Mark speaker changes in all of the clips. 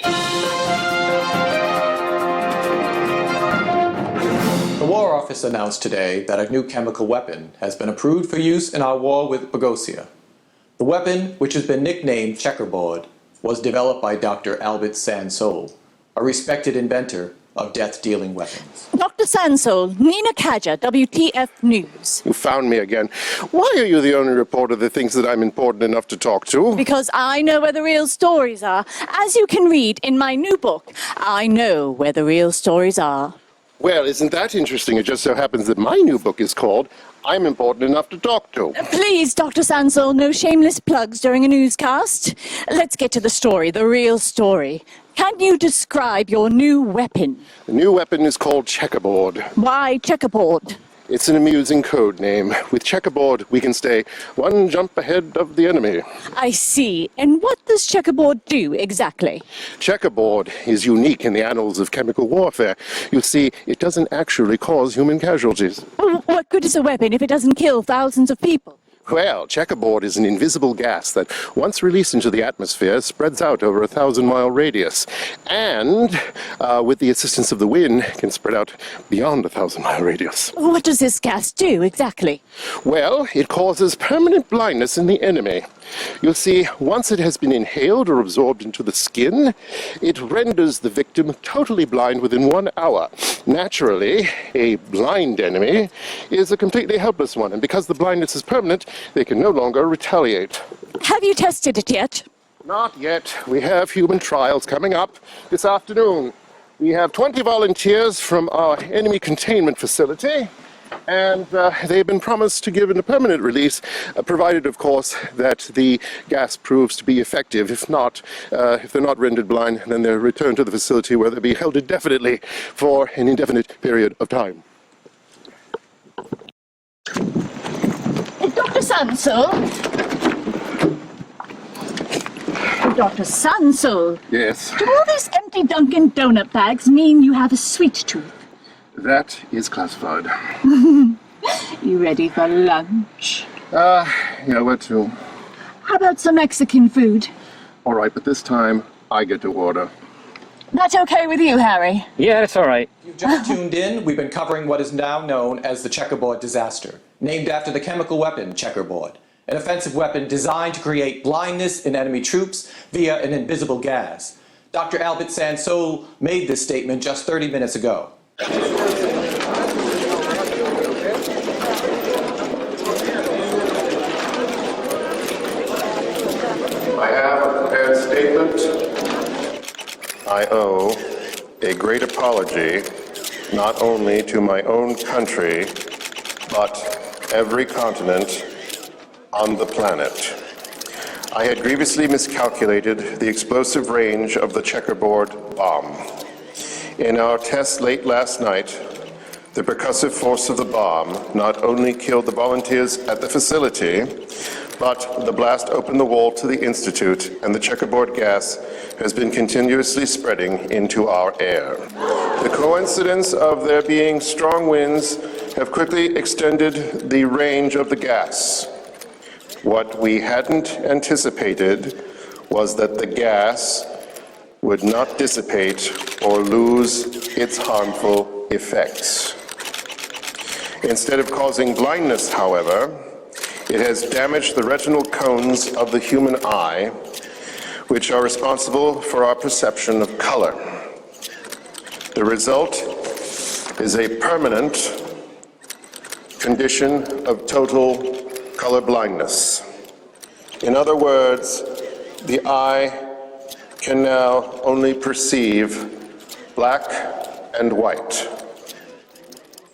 Speaker 1: The War Office announced today that a new chemical weapon has been approved for use in our war with Boghosia. The weapon, which has been nicknamed Checkerboard, was developed by Dr. Albert Sansol, a respected inventor of death-dealing weapons.
Speaker 2: Dr. Sansol, Nina Kaja, WTF News.
Speaker 3: You found me again. Why are you the only reporter that thinks that I'm important enough to talk to?
Speaker 2: Because I know where the real stories are. As you can read in my new book, I know where the real stories are.
Speaker 3: Well, isn't that interesting? It just so happens that my new book is called I'm Important Enough to Talk to.
Speaker 2: Please, Dr. Sansol, no shameless plugs during a newscast. Let's get to the story, the real story. Can you describe your new weapon?
Speaker 3: The new weapon is called Checkerboard.
Speaker 2: Why checkerboard?
Speaker 3: It's an amusing code name. With Checkerboard, we can stay one jump ahead of the enemy.
Speaker 2: I see. And what does checkerboard do exactly?
Speaker 3: Checkerboard is unique in the annals of chemical warfare. You see, it doesn't actually cause human casualties.
Speaker 2: Well, what good is a weapon if it doesn't kill thousands of people?
Speaker 3: Well, Checkerboard is an invisible gas that, once released into the atmosphere, spreads out over a 1,000-mile radius. And, with the assistance of the wind, can spread out beyond a 1,000-mile radius.
Speaker 2: What does this gas do exactly?
Speaker 3: Well, it causes permanent blindness in the enemy. You'll see, once it has been inhaled or absorbed into the skin, it renders the victim totally blind within 1 hour. Naturally, a blind enemy is a completely helpless one, and because the blindness is permanent, they can no longer retaliate.
Speaker 2: Have you tested it yet?
Speaker 3: Not yet. We have human trials coming up this afternoon. We have 20 volunteers from our enemy containment facility, and they've been promised to give a permanent release, provided, of course, that the gas proves to be effective. If not, if they're not rendered blind, then they're returned to the facility where they'll be held indefinitely for an indefinite period of time.
Speaker 2: Dr. Sansol? Dr. Sansol?
Speaker 3: Yes,
Speaker 2: Do all these empty Dunkin' Donut bags mean you have a sweet tooth?
Speaker 3: that is classified.
Speaker 2: You ready for lunch?
Speaker 3: Yeah, where to?
Speaker 2: How about some Mexican food?
Speaker 3: All right, but this time I get to order.
Speaker 2: That okay with you, Harry?
Speaker 4: Yeah, that's all right.
Speaker 1: If you've just tuned in, we've been covering what is now known as the Checkerboard disaster, named after the chemical weapon Checkerboard, an offensive weapon designed to create blindness in enemy troops via an invisible gas. Dr. Albert Sansol made this statement just 30 minutes ago.
Speaker 3: I have a prepared statement. I owe a great apology not only to my own country, but every continent on the planet. I had grievously miscalculated the explosive range of the Checkerboard bomb. In our test late last night, the percussive force of the bomb not only killed the volunteers at the facility, but the blast opened the wall to the Institute, and the Checkerboard gas has been continuously spreading into our air. The coincidence of there being strong winds have quickly extended the range of the gas. What we hadn't anticipated was that the gas would not dissipate or lose its harmful effects. Instead of causing blindness, however, it has damaged the retinal cones of the human eye, which are responsible for our perception of color. The result is a permanent condition of total color blindness. In other words, the eye can now only perceive black and white.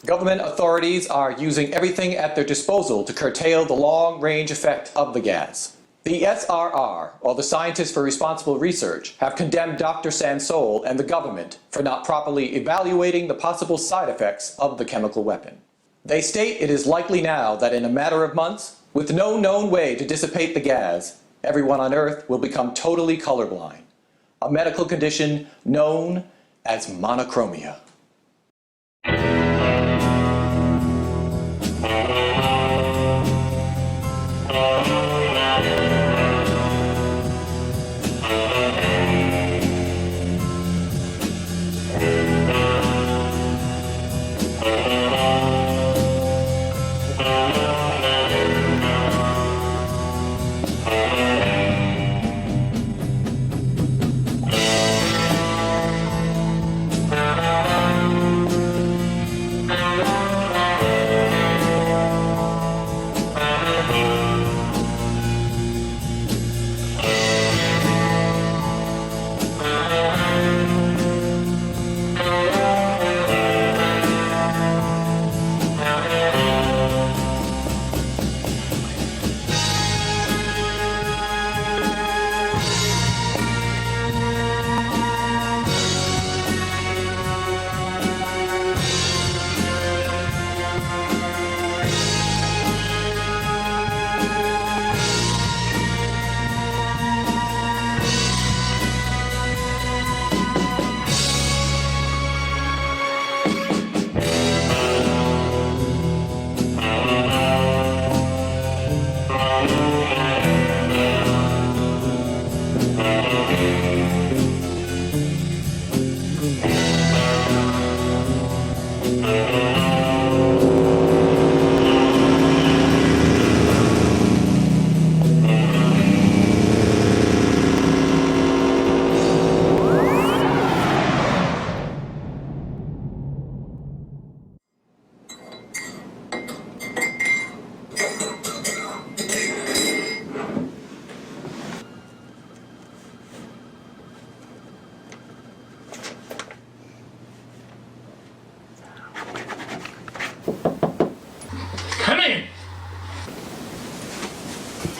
Speaker 1: Government authorities are using everything at their disposal to curtail the long-range effect of the gas. The SRR, or the Scientists for Responsible Research, have condemned Dr. Sansol and the government for not properly evaluating the possible side effects of the chemical weapon. They state it is likely now that in a matter of months, with no known way to dissipate the gas, everyone on Earth will become totally colorblind, a medical condition known as monochromia.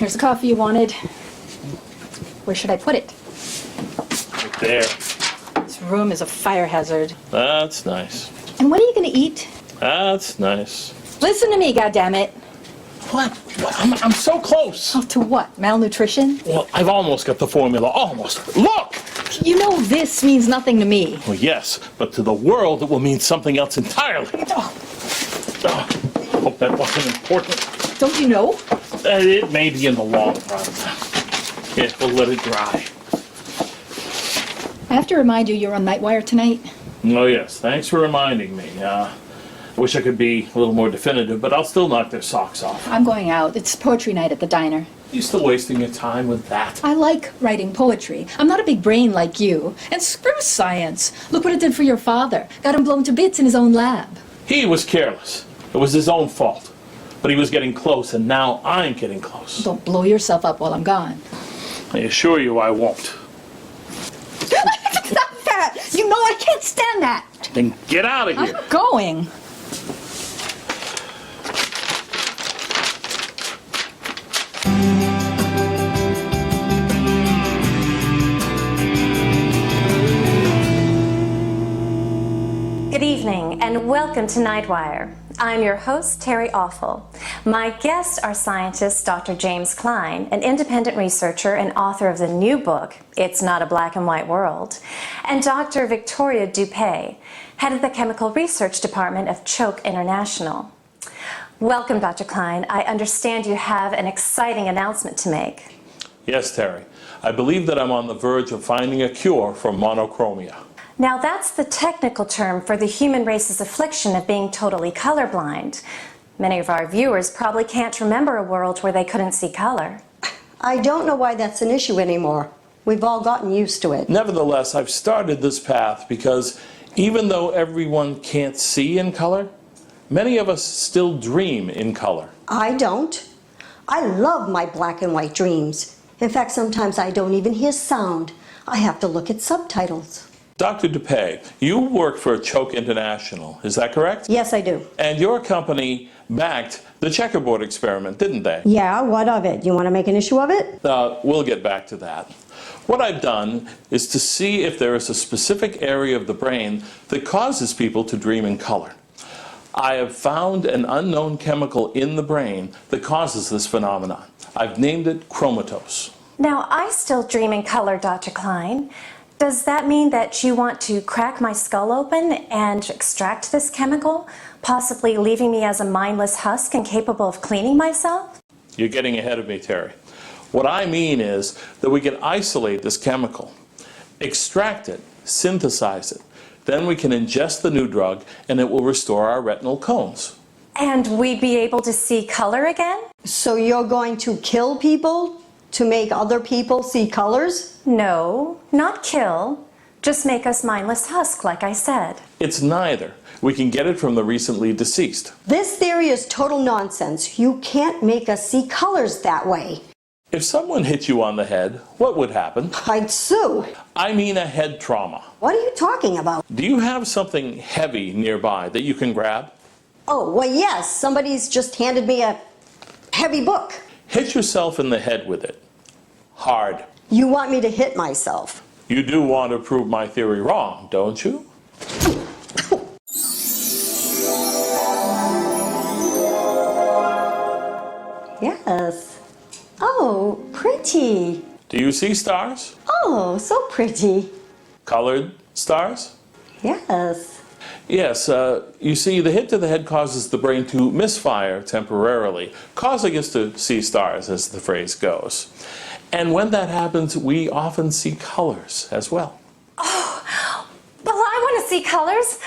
Speaker 4: Here's the coffee you wanted. Where should I put it?
Speaker 5: Right there.
Speaker 4: This room is a fire hazard.
Speaker 5: That's nice.
Speaker 4: And what are you gonna eat?
Speaker 5: That's nice.
Speaker 4: Listen to me, goddammit.
Speaker 5: What? I'm so close.
Speaker 4: Oh, to what? Malnutrition?
Speaker 5: Well, I've almost got the formula. Almost. Look!
Speaker 4: You know this means nothing to me.
Speaker 5: Well, yes, but to the world it will mean something else entirely.
Speaker 4: Oh,
Speaker 5: Hope that wasn't important.
Speaker 4: don't you know?
Speaker 5: It may be in the long run. Yeah, we'll let it dry.
Speaker 4: I have to remind you you're on Nightwire tonight.
Speaker 5: Oh, yes. Thanks for reminding me. I wish I could be a little more definitive, but I'll still knock their socks off.
Speaker 4: I'm going out. It's poetry night at the diner.
Speaker 5: You still wasting your time with that?
Speaker 4: I like writing poetry. I'm not a big brain like you. And screw science. Look what it did for your father. Got him blown to bits in his own lab.
Speaker 5: He was careless. It was his own fault. But he was getting close, and now I'm getting close.
Speaker 4: Don't blow yourself up while I'm gone.
Speaker 5: I assure you I won't.
Speaker 4: Stop that! You know I can't stand that!
Speaker 5: Then get out of here.
Speaker 4: I'm going.
Speaker 6: Good evening and welcome to Nightwire. I'm your host, Terry Awful. My guests are scientist Dr. James Klein, an independent researcher and author of the new book, It's Not a Black and White World, and Dr. Victoria Dupay, head of the Chemical Research Department of Choke International. Welcome, Dr. Klein. I understand you have an exciting announcement to make.
Speaker 5: Yes, Terry. I believe that I'm on the verge of finding a cure for monochromia.
Speaker 6: Now that's the technical term for the human race's affliction of being totally colorblind. Many of our viewers probably can't remember a world where they couldn't see color.
Speaker 7: I don't know why that's an issue anymore. We've all gotten used to it.
Speaker 5: Nevertheless, I've started this path because even though everyone can't see in color, many of us still dream in color.
Speaker 7: I don't. I love my black and white dreams. In fact, sometimes I don't even hear sound. I have to look at subtitles.
Speaker 5: Dr. Dupay, you work for Choke International, is that correct?
Speaker 7: Yes, I do.
Speaker 5: And your company backed the checkerboard experiment, didn't they?
Speaker 7: Yeah, what of it? You want to make an issue of it?
Speaker 5: We'll get back to that. What I've done is to see if there is a specific area of the brain that causes people to dream in color. I have found an unknown chemical in the brain that causes this phenomenon. I've named it chromatose.
Speaker 6: Now, I still dream in color, Dr. Klein. Does that mean that you want to crack my skull open and extract this chemical, possibly leaving me as a mindless husk incapable of cleaning myself?
Speaker 5: You're getting ahead of me, Terry. What I mean is that we can isolate this chemical, extract it, synthesize it. Then we can ingest the new drug and it will restore our retinal cones.
Speaker 6: And we'd be able to see color again?
Speaker 7: So you're going to kill people to make other people see colors?
Speaker 6: No, not kill. Just make us mindless husk, like I said.
Speaker 5: It's neither. We can get it from the recently deceased.
Speaker 7: This theory is total nonsense. You can't make us see colors that way.
Speaker 5: If someone hit you on the head, what would happen?
Speaker 7: I'd sue.
Speaker 5: I mean a head trauma.
Speaker 7: What are you talking about?
Speaker 5: Do you have something heavy nearby that you can grab?
Speaker 7: Oh, well, yes. Somebody's just handed me a heavy book.
Speaker 5: Hit yourself in the head with it. Hard.
Speaker 7: You want me to hit myself?
Speaker 5: You do want to prove my theory wrong, don't you?
Speaker 7: Yes. Oh, pretty.
Speaker 5: Do you see stars?
Speaker 7: Oh, so pretty.
Speaker 5: Colored stars?
Speaker 7: Yes.
Speaker 5: Yes, you see, the hit to the head causes the brain to misfire temporarily, causing us to see stars, as the phrase goes. And when that happens, we often see colors as well.
Speaker 6: Oh, well, I want to see colors.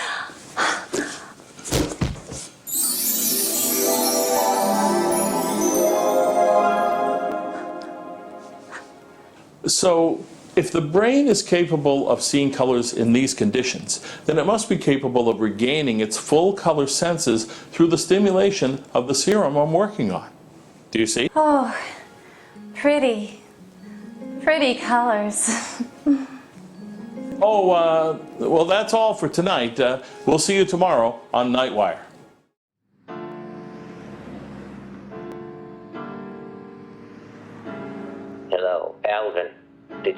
Speaker 5: So, if the brain is capable of seeing colors in these conditions, then it must be capable of regaining its full color senses through the stimulation of the serum I'm working on. Do you see?
Speaker 6: Oh, pretty colors.
Speaker 5: Oh, well, that's all for tonight. We'll see you tomorrow on Nightwire.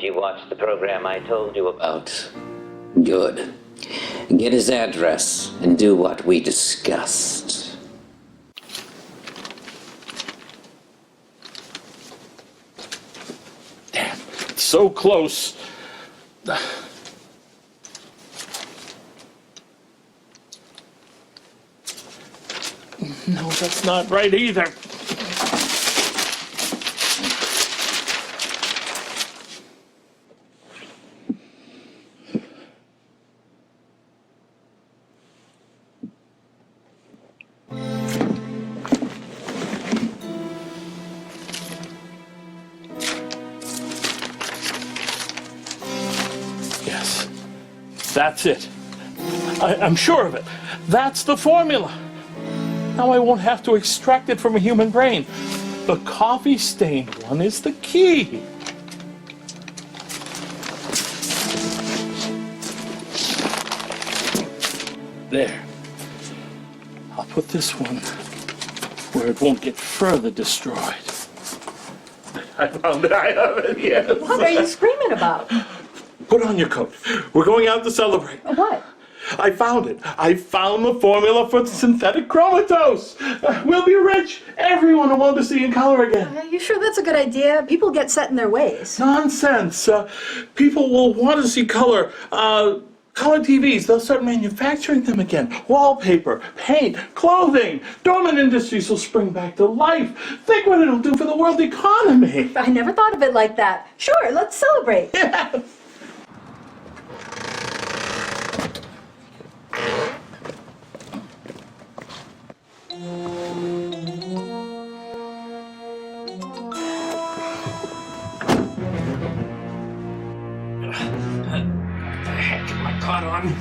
Speaker 8: you watch the program I told you about?
Speaker 9: Good. Get his address and do what we discussed.
Speaker 5: Damn, it's so close. No, that's not right either. Yes, that's it. I'm sure of it. That's the formula. Now I won't have to extract it from a human brain. The coffee-stained one is the key. There. I'll put this one where it won't get further destroyed. I found it. I have it, yes.
Speaker 4: What are you screaming about?
Speaker 5: Put on your coat. We're going out to celebrate.
Speaker 4: What?
Speaker 5: I found it. I found the formula for synthetic chromatose. We'll be rich. Everyone will want to see in color again.
Speaker 4: Are you sure that's a good idea? People get set in their ways.
Speaker 5: Nonsense. People will want to see color. Color TVs, they'll start manufacturing them again. Wallpaper, paint, clothing. Dormant industries will spring back to life. Think what it'll do for the world economy.
Speaker 4: I never thought of it like that. Sure, let's celebrate.
Speaker 5: Yes.
Speaker 9: Caught on.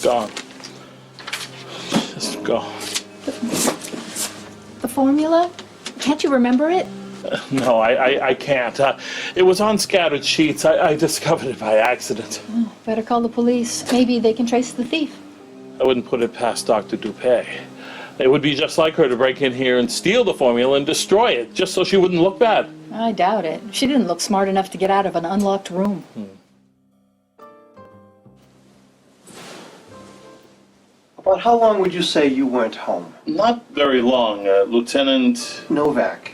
Speaker 9: Gone. Just gone.
Speaker 4: The formula? Can't you remember it?
Speaker 5: No, I can't. It was on scattered sheets. I discovered it by accident.
Speaker 4: Oh, better call the police. Maybe they can trace the thief.
Speaker 5: I wouldn't put it past Dr. Dupé. It would be just like her to break in here and steal the formula and destroy it, just so she wouldn't look bad.
Speaker 4: I doubt it. She didn't look smart enough to get out of an unlocked room.
Speaker 10: About how long would you say you weren't home?
Speaker 5: Not very long, Lieutenant.
Speaker 10: Novak.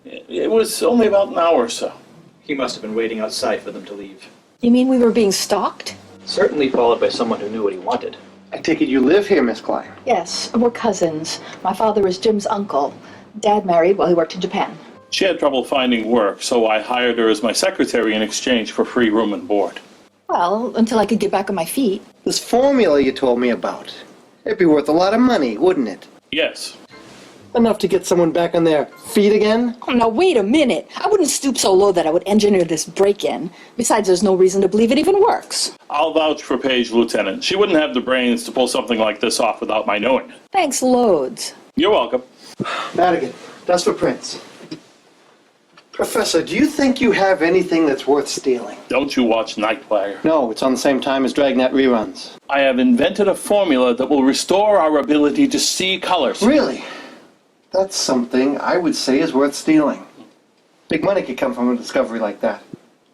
Speaker 5: It was only about an hour or so.
Speaker 11: He must have been waiting outside for them to leave.
Speaker 4: You mean we were being stalked?
Speaker 11: Certainly followed by someone who knew what he wanted.
Speaker 10: I take it you live here, Miss Klein.
Speaker 4: Yes, we're cousins. My father is Jim's uncle. Dad married while he worked in Japan.
Speaker 5: She had trouble finding work, so I hired her as my secretary in exchange for free room and board.
Speaker 4: Well, until I could get back on my feet.
Speaker 10: This formula you told me about. It'd be worth a lot of money, wouldn't it?
Speaker 5: Yes.
Speaker 10: Enough to get someone back on their feet again?
Speaker 4: Oh, now wait a minute. I wouldn't stoop so low that I would engineer this break-in. Besides, there's no reason to believe it even works.
Speaker 5: I'll vouch for Paige, Lieutenant. She wouldn't have the brains to pull something like this off without my knowing it.
Speaker 4: Thanks loads.
Speaker 5: You're welcome.
Speaker 10: Madigan, that's for Prince. Professor, do you think you have anything that's worth stealing?
Speaker 5: Don't you watch Nightwire?
Speaker 10: No, it's on the same time as Dragnet reruns.
Speaker 5: I have invented a formula that will restore our ability to see colors.
Speaker 10: Really? That's something I would say is worth stealing. Big money could come from a discovery like that.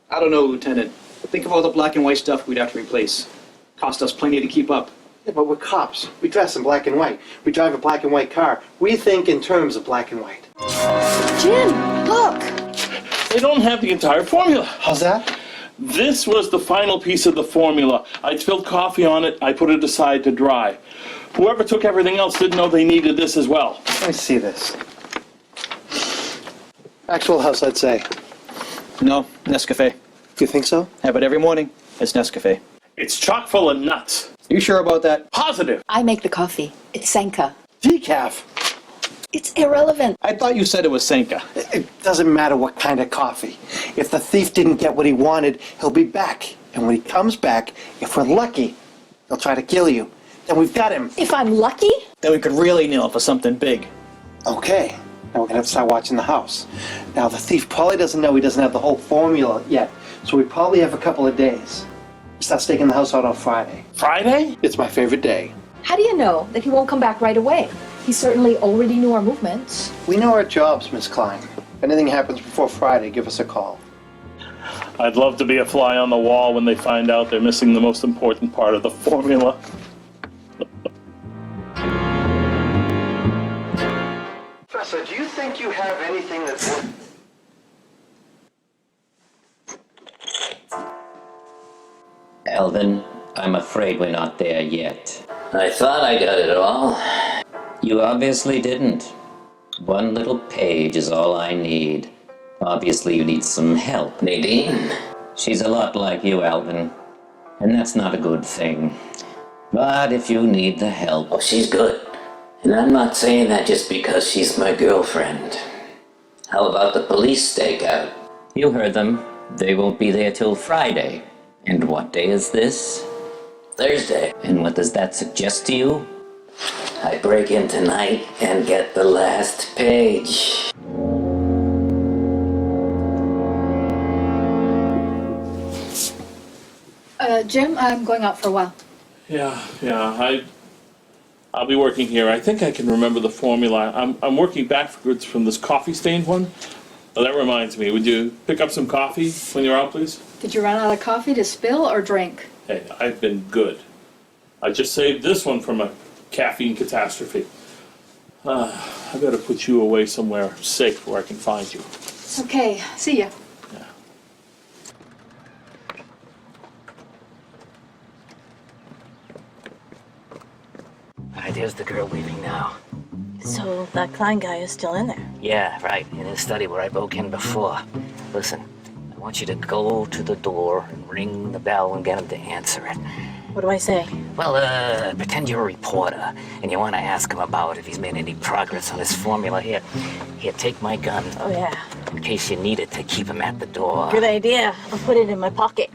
Speaker 11: I don't know, Lieutenant. Think of all the black and white stuff we'd have to replace. Cost us plenty to keep up.
Speaker 10: Yeah, but we're cops. We dress in black and white. We drive a black and white car. We think in terms of black and white.
Speaker 7: Jim, look!
Speaker 5: They don't have the entire formula.
Speaker 10: How's that?
Speaker 5: This was the final piece of the formula. I spilled coffee on it. I put it aside to dry. Whoever took everything else didn't know they needed this as well.
Speaker 10: Let me see this. Actual house, I'd say.
Speaker 11: No, Nescafe.
Speaker 10: You think so?
Speaker 11: Have it every morning. It's Nescafe.
Speaker 5: It's chock full of nuts.
Speaker 11: You sure about that?
Speaker 5: Positive.
Speaker 4: I make the coffee. It's Senka.
Speaker 10: Decaf.
Speaker 4: It's irrelevant.
Speaker 11: I thought you said it was Senka.
Speaker 10: It doesn't matter what kind of coffee. If the thief didn't get what he wanted, he'll be back. And when he comes back, if we're lucky, he'll try to kill you. Then we've got him.
Speaker 4: If I'm lucky?
Speaker 11: Then we could really nail it for something big.
Speaker 10: Okay. Now we're going to have to start watching the house. Now, the thief probably doesn't know he doesn't have the whole formula yet. So we probably have a couple of days. Start staking the house out on Friday.
Speaker 5: Friday?
Speaker 10: It's my favorite day.
Speaker 4: How do you know that he won't come back right away? He certainly already knew our movements.
Speaker 10: We know our jobs, Miss Klein. If anything happens before Friday, give us a call.
Speaker 5: I'd love to be a fly on the wall when they find out they're missing the most important part of the formula.
Speaker 10: Professor, do you think you have anything that's worth...
Speaker 9: Alvin, I'm afraid we're not there yet.
Speaker 8: I thought I got it all.
Speaker 9: You obviously didn't. One little page is all I need. Obviously you need some help.
Speaker 8: Nadine?
Speaker 9: She's a lot like you, Alvin. And that's not a good thing. But if you need the help...
Speaker 8: Oh, she's good. And I'm not saying that just because she's my girlfriend. How about the police stakeout?
Speaker 9: You heard them. They won't be there till Friday. And what day is this?
Speaker 8: Thursday.
Speaker 9: And what does that suggest to you?
Speaker 8: I break in tonight and get the last page.
Speaker 4: Jim, I'm going out for a while.
Speaker 5: Yeah. I'll be working here. I think I can remember the formula. I'm working backwards from this coffee-stained one. Oh, that reminds me. Would you pick up some coffee when you're out, please?
Speaker 4: Did you run out of coffee to spill or drink?
Speaker 5: Hey, I've been good. I just saved this one from a caffeine catastrophe. I better put you away somewhere safe where I can find you.
Speaker 4: Okay, see ya.
Speaker 12: Right, there's the girl leaving now.
Speaker 2: So that Klein guy is still in there?
Speaker 12: Yeah, right, in his study where I broke in before. Listen, I want you to go to the door and ring the bell and get him to answer it.
Speaker 2: What do I say?
Speaker 12: Well, pretend you're a reporter and you want to ask him about if he's made any progress on his formula. Here, take my gun.
Speaker 2: Oh, yeah.
Speaker 12: In case you need it to keep him at the door.
Speaker 2: Good idea. I'll put it in my pocket.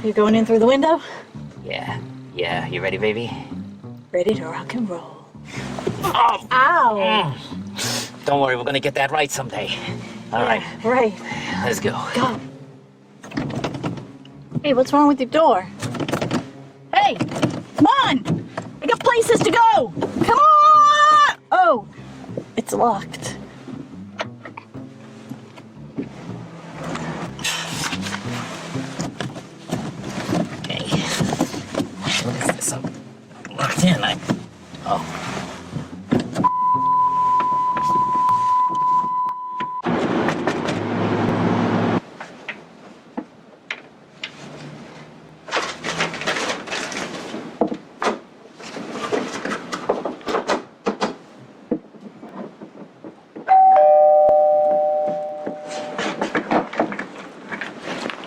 Speaker 2: You going in through the window?
Speaker 12: Yeah, you ready, baby?
Speaker 2: Ready to rock and roll.
Speaker 12: Oh.
Speaker 2: Ow!
Speaker 12: Don't worry, we're gonna get that right someday. All right.
Speaker 2: Right.
Speaker 12: Let's go.
Speaker 2: Go. Hey, what's wrong with your door? Hey, come on! I got places to go! Come on! Oh, it's locked.
Speaker 12: Okay. What is this? I'm locked in. Oh.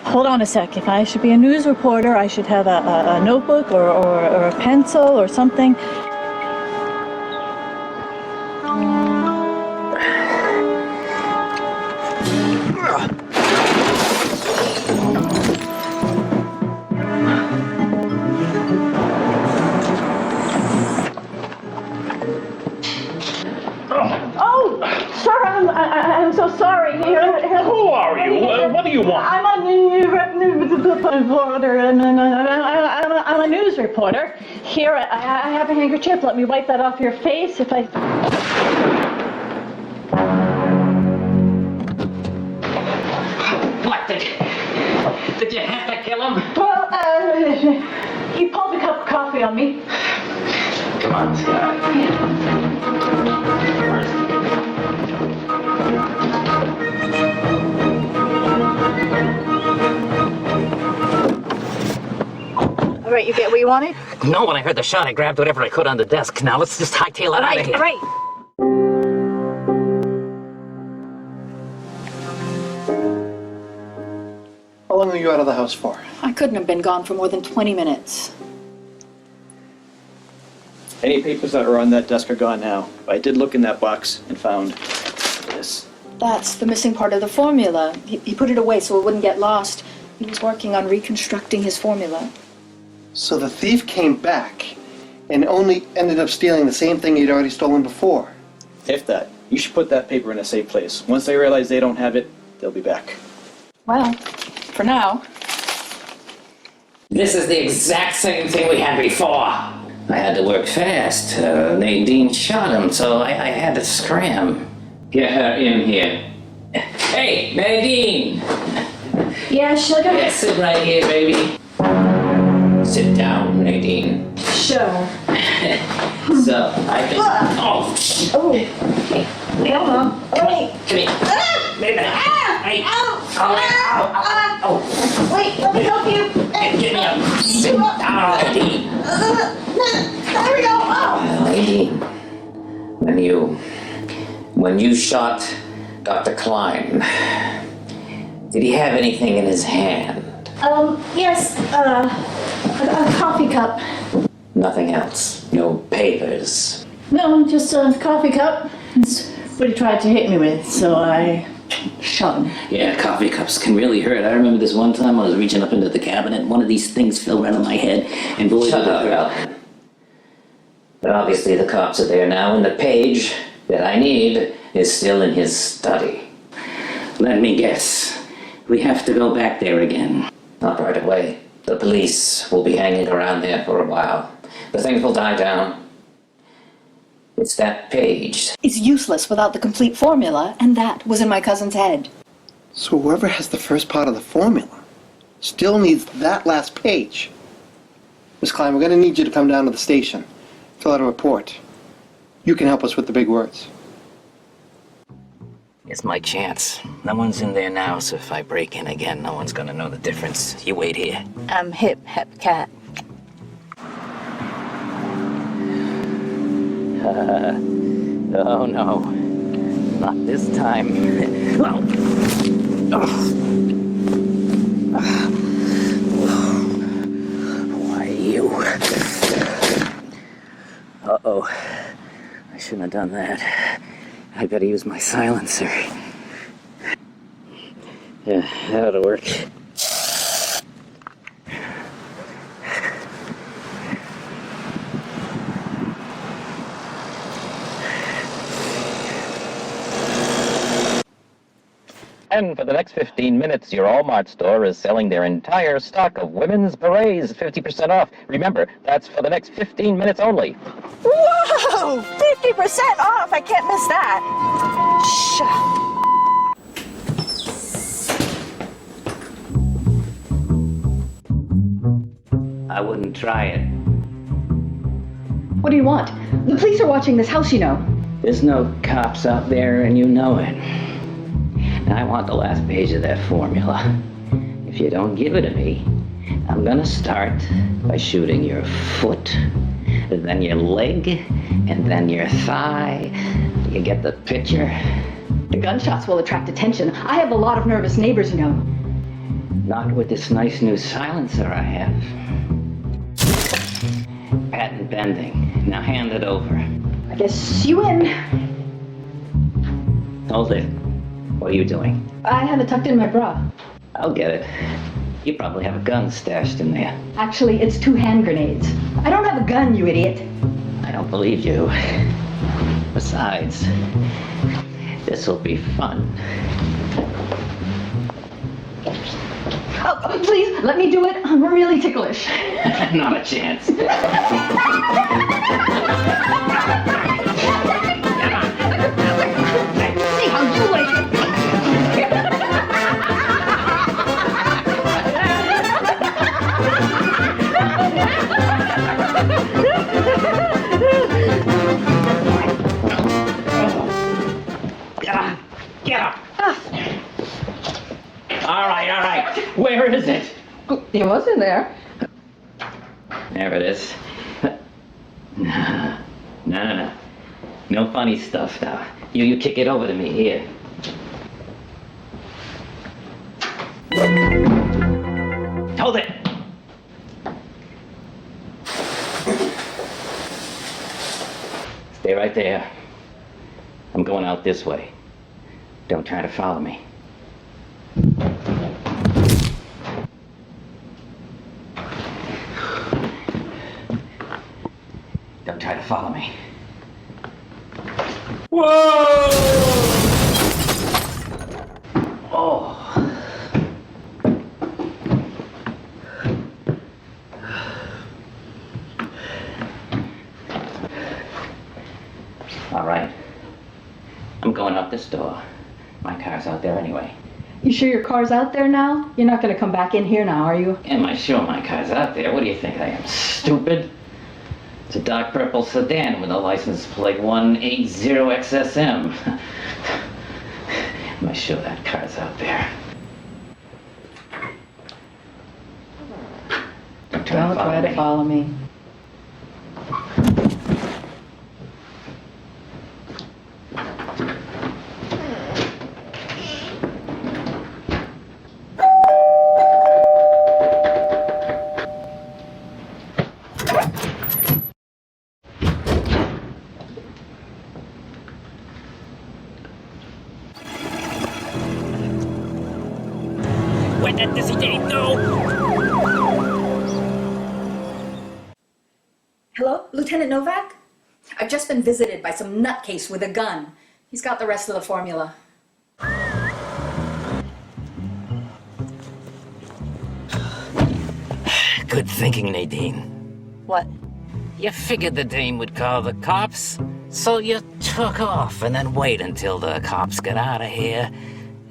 Speaker 2: Hold on a sec. If I should be a news reporter, I should have a notebook or a pencil or something. Oh, sir, I'm so sorry.
Speaker 5: do you want?
Speaker 2: I'm a reporter, and I'm a news reporter. Here, I have a handkerchief. Let me wipe that off your face if I...
Speaker 12: What, did you have to kill him?
Speaker 2: Well, he pulled a cup of coffee on me.
Speaker 12: Come on, Scott.
Speaker 2: All right, you get what you wanted?
Speaker 12: No, when I heard the shot, I grabbed whatever I could on the desk. Now let's just hightail it out of here.
Speaker 2: All right.
Speaker 10: How long are you out of the house for?
Speaker 4: I couldn't have been gone for more than 20 minutes.
Speaker 11: Any papers that are on that desk are gone now. I did look in that box and found this.
Speaker 4: That's the missing part of the formula. He put it away so it wouldn't get lost. He was working on reconstructing his formula.
Speaker 10: So the thief came back and only ended up stealing the same thing he'd already stolen before.
Speaker 11: If that, you should put that paper in a safe place. Once they realize they don't have it, they'll be back.
Speaker 4: Well, for now.
Speaker 8: This is the exact same thing we had before. I had to work fast. Nadine shot him, so I had to scram. Get her in here. Hey, Nadine!
Speaker 2: Yeah, sugar?
Speaker 8: Yeah, sit right here, baby. Sit down, Nadine.
Speaker 2: Sure.
Speaker 8: So, I can... Oh!
Speaker 2: Oh. Come on.
Speaker 8: Come here. Wait a minute. Hey. Oh.
Speaker 2: Wait, let me help you.
Speaker 8: Get me up. Sit down, Nadine.
Speaker 2: There we go. Oh.
Speaker 8: Nadine, when you shot Dr. Klein, did he have anything in his hand?
Speaker 2: Yes, a coffee cup.
Speaker 8: Nothing else? No papers?
Speaker 2: No, just a coffee cup. It's what he tried to hit me with, so I shot him.
Speaker 8: Yeah, coffee cups can really hurt. I remember this one time I was reaching up into the cabinet and one of these things fell right on my head and boy, shut up, Al. But obviously the cops are there now and the page that I need is still in his study. Let me guess. We have to go back there again. Not right away. The police will be hanging around there for a while. The things will die down. It's that page.
Speaker 4: It's useless without the complete formula, and that was in my cousin's head.
Speaker 10: So whoever has the first part of the formula still needs that last page. Miss Klein, we're going to need you to come down to the station, fill out a report. You can help us with the big words.
Speaker 12: It's my chance. No one's in there now, so if I break in again, no one's gonna know the difference. You wait here.
Speaker 2: I'm hip cat.
Speaker 12: Oh no. Not this time. Why you? Uh-oh. I shouldn't have done that. I better use my silencer. Yeah, that'll work.
Speaker 13: And for the next 15 minutes, your Walmart store is selling their entire stock of women's berets 50% off. Remember, that's for the next 15 minutes only.
Speaker 2: Whoa! 50% off! I can't miss that.
Speaker 8: I wouldn't try it.
Speaker 4: What do you want? The police are watching this house, you know.
Speaker 8: There's no cops out there and you know it. Now I want the last page of that formula. If you don't give it to me, I'm gonna start by shooting your foot, then your leg, and then your thigh. You get the picture?
Speaker 4: The gunshots will attract attention. I have a lot of nervous neighbors, you know.
Speaker 8: Not with this nice new silencer I have. Patent pending. Now hand it over.
Speaker 4: I guess you win.
Speaker 8: Hold it. What are you doing?
Speaker 4: I have it tucked in my bra.
Speaker 8: I'll get it. You probably have a gun stashed in there.
Speaker 4: Actually, it's 2 hand grenades. I don't have a gun, you idiot.
Speaker 8: I don't believe you. Besides, this'll be fun.
Speaker 2: Oh, please, let me do it. I'm really ticklish.
Speaker 12: Not a chance.
Speaker 2: See how you like it.
Speaker 12: Get up. All right. Where is it?
Speaker 2: It was in there.
Speaker 12: There it is. No. No funny stuff now. You kick it over to me here. Hold it. Stay right there. I'm going out this way. Don't try to follow me. Don't try to follow me. Whoa! Oh. All right. I'm going out this door. My car's out there anyway.
Speaker 2: You sure your car's out there now? You're not gonna come back in here now, are you?
Speaker 12: Am I sure my car's out there? What do you think I am, stupid? It's a dark purple sedan with a license plate 180XSM. Am I sure that car's out there? Don't try to follow me. Where did this date go?
Speaker 4: Hello, Lieutenant Novak? I've just been visited by some nutcase with a gun. He's got the rest of the formula.
Speaker 12: Good thinking, Nadine.
Speaker 2: What?
Speaker 12: You figured the dame would call the cops, so you took off and then wait until the cops got out of here.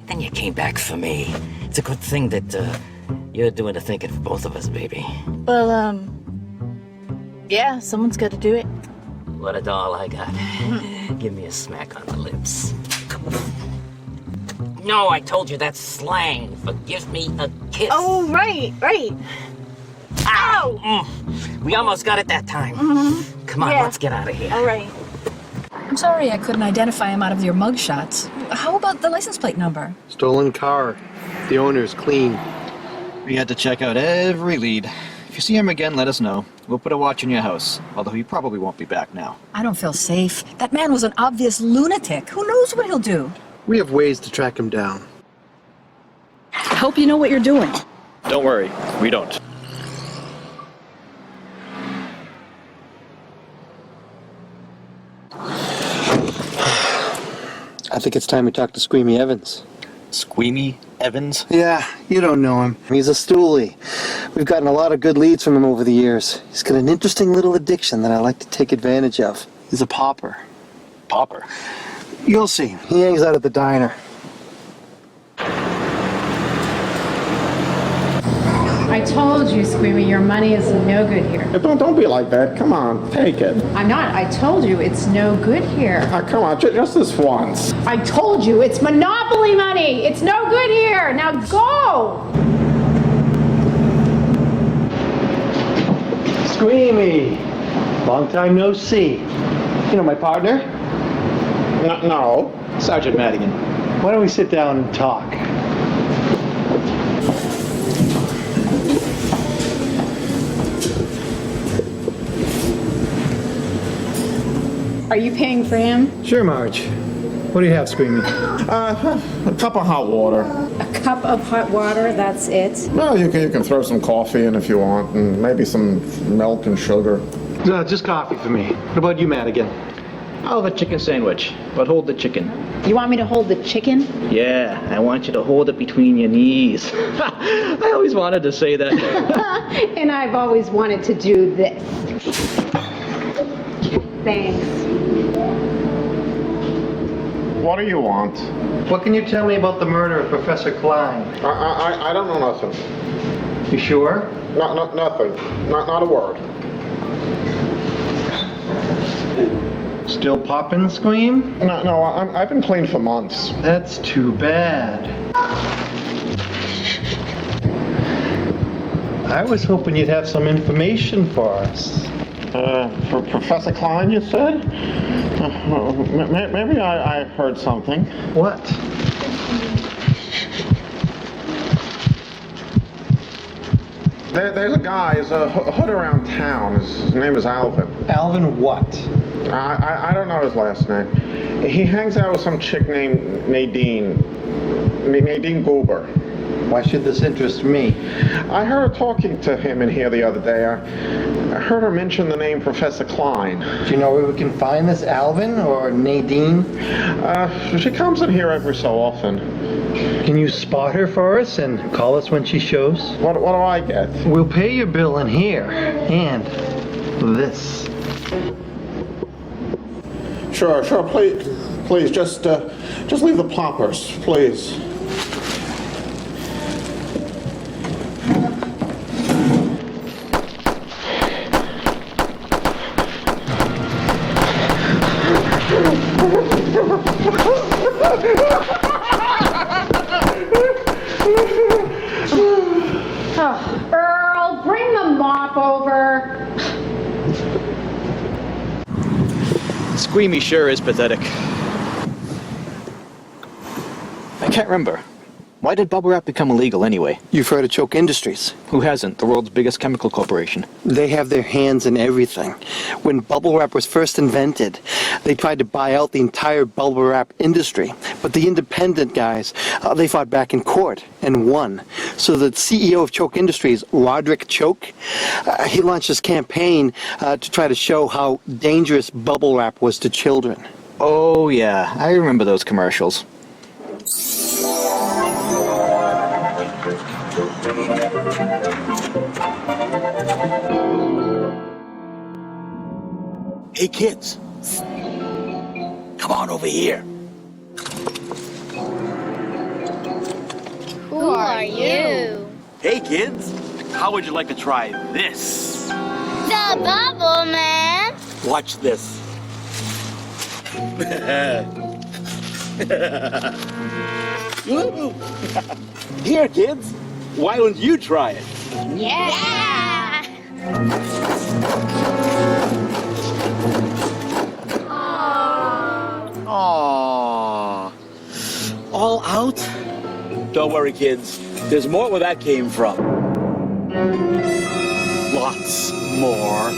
Speaker 12: Then you came back for me. It's a good thing that you're doing the thinking for both of us, baby.
Speaker 2: Well, yeah, someone's got to do it.
Speaker 12: What a doll I got. Give me a smack on the lips. No, I told you that's slang for give me a kiss.
Speaker 2: Oh, right.
Speaker 12: Ow! We almost got it that time. Come on,
Speaker 2: Yeah.
Speaker 12: let's get out of here.
Speaker 2: All right.
Speaker 4: I'm sorry I couldn't identify him out of your mug shots. How about the license plate number?
Speaker 10: Stolen car. The owner's clean.
Speaker 11: We had to check out every lead. If you see him again, let us know. We'll put a watch in your house, although he probably won't be back now.
Speaker 4: I don't feel safe. That man was an obvious lunatic. Who knows what he'll do?
Speaker 10: We have ways to track him down.
Speaker 2: I hope you know what you're doing.
Speaker 11: Don't worry, we don't.
Speaker 10: I think it's time we talk to Squeamy Evans.
Speaker 11: Squeamy Evans?
Speaker 10: Yeah, you don't know him. He's a stoolie. We've gotten a lot of good leads from him over the years. He's got an interesting little addiction that I like to take advantage of. He's a pauper.
Speaker 11: Pauper?
Speaker 10: You'll see. He hangs out at the diner.
Speaker 14: I told you, Squeamy, your money is no good here.
Speaker 15: Don't be like that. Come on, take it.
Speaker 14: I'm not. I told you it's no good here.
Speaker 15: Come on, just this once.
Speaker 14: I told you it's Monopoly money. It's no good here. Now go!
Speaker 10: Squeamy! Long time no see. You know my partner?
Speaker 15: No.
Speaker 10: Sergeant Madigan. Why don't we sit down and talk?
Speaker 14: Are you paying for him?
Speaker 15: Sure, Marge. What do you have, Squeamy? A cup of hot water.
Speaker 14: A cup of hot water, that's it?
Speaker 15: Well, you can throw some coffee in if you want, and maybe some milk and sugar.
Speaker 10: Just coffee for me. What about you, Madigan?
Speaker 11: I'll have a chicken sandwich, but hold the chicken.
Speaker 14: You want me to hold the chicken?
Speaker 11: Yeah, I want you to hold it between your knees. I always wanted to say that.
Speaker 14: And I've always wanted to do this. Thanks.
Speaker 3: What do you want?
Speaker 10: What can you tell me about the murder of Professor Klein?
Speaker 3: I don't know nothing.
Speaker 10: You sure?
Speaker 3: Nothing. Not a word.
Speaker 10: Still poppin', Scream?
Speaker 3: No, I've been clean for months.
Speaker 10: That's too bad. I was hoping you'd have some information for us.
Speaker 3: For Professor Klein, you said? Maybe I heard something.
Speaker 10: What?
Speaker 3: There's a guy, he's a hood around town. His name is Alvin.
Speaker 10: Alvin what?
Speaker 3: I don't know his last name. He hangs out with some chick named Nadine Goober.
Speaker 10: Why should this interest me?
Speaker 3: I heard her talking to him in here the other day. I heard her mention the name Professor Klein.
Speaker 10: Do you know where we can find this Alvin or Nadine?
Speaker 3: She comes in here every so often.
Speaker 10: Can you spot her for us and call us when she shows?
Speaker 3: What do I get?
Speaker 10: We'll pay your bill in here and this.
Speaker 3: Sure, please, just leave the ploppers, please.
Speaker 14: Oh, Earl, bring the mop over.
Speaker 11: Squeamy sure is pathetic. I can't remember. Why did bubble wrap become illegal anyway?
Speaker 10: You've heard of Choke Industries.
Speaker 11: Who hasn't? The world's biggest chemical corporation.
Speaker 10: They have their hands in everything. When bubble wrap was first invented, they tried to buy out the entire bubble wrap industry. But the independent guys, they fought back in court and won. So the CEO of Choke Industries, Roderick Choke, he launched this campaign to try to show how dangerous bubble wrap was to children.
Speaker 11: Oh yeah, I remember those commercials.
Speaker 16: Hey kids, come on over here.
Speaker 17: Who are you?
Speaker 16: Hey kids, how would you like to try this?
Speaker 17: The Bubble Man.
Speaker 16: Watch this. Here kids, why don't you try it?
Speaker 17: Yeah.
Speaker 16: Aww. All out? Don't worry, kids. There's more where that came from. Lots more.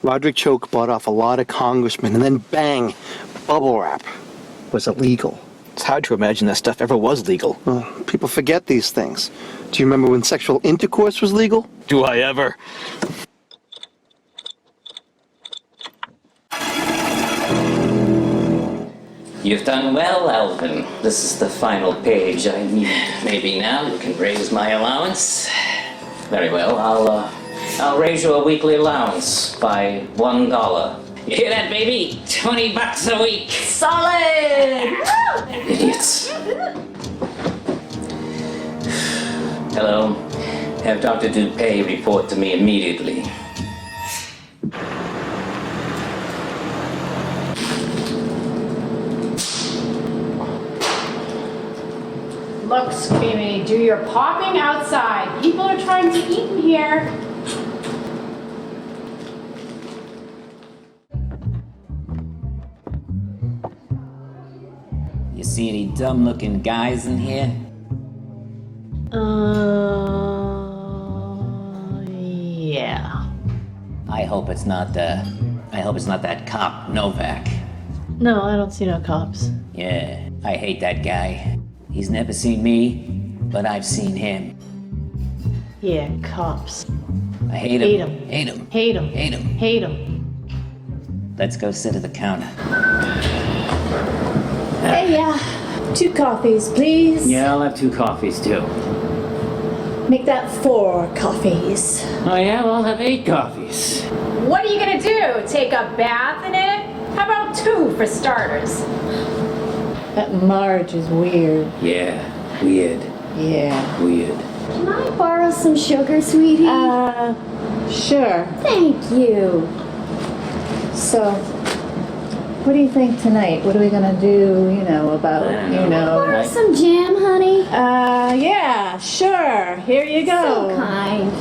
Speaker 10: Roderick Choke bought off a lot of congressmen, and then bang, bubble wrap was illegal.
Speaker 11: It's hard to imagine that stuff ever was legal.
Speaker 10: Well, people forget these things. Do you remember when sexual intercourse was legal?
Speaker 11: Do I ever?
Speaker 9: You've done well, Alvin. This is the final page I need. Maybe now you can raise my allowance. Very well, I'll raise you a weekly allowance by $1. You hear that, baby? $20 a week.
Speaker 2: Solid!
Speaker 9: Idiots. Hello. Have Dr. Dupay report to me immediately.
Speaker 14: Look, Squeamy, do your popping outside. People are trying to eat in here.
Speaker 9: You see any dumb-looking guys in here?
Speaker 2: Yeah.
Speaker 9: I hope it's not that cop, Novak.
Speaker 2: No, I don't see no cops.
Speaker 9: Yeah, I hate that guy. He's never seen me, but I've seen him.
Speaker 2: Yeah, cops.
Speaker 9: I hate him.
Speaker 2: Hate 'em.
Speaker 9: Hate him.
Speaker 2: Hate 'em.
Speaker 9: Hate him.
Speaker 2: Hate 'em.
Speaker 9: Let's go sit at the counter.
Speaker 2: Hey, 2 coffees, please.
Speaker 9: Yeah, I'll have 2 coffees too.
Speaker 2: Make that 4 coffees.
Speaker 9: Oh yeah, well, I'll have 8 coffees.
Speaker 14: What are you gonna do? Take a bath in it? How about 2 for starters?
Speaker 2: That Marge is weird.
Speaker 9: Yeah, weird.
Speaker 2: Yeah.
Speaker 9: Weird.
Speaker 17: Can I borrow some sugar, sweetie?
Speaker 2: Sure.
Speaker 17: Thank you.
Speaker 2: So, what do you think tonight? What are we gonna do, about,
Speaker 17: Borrow some jam, honey?
Speaker 2: Yeah, sure. Here you go.
Speaker 17: So kind.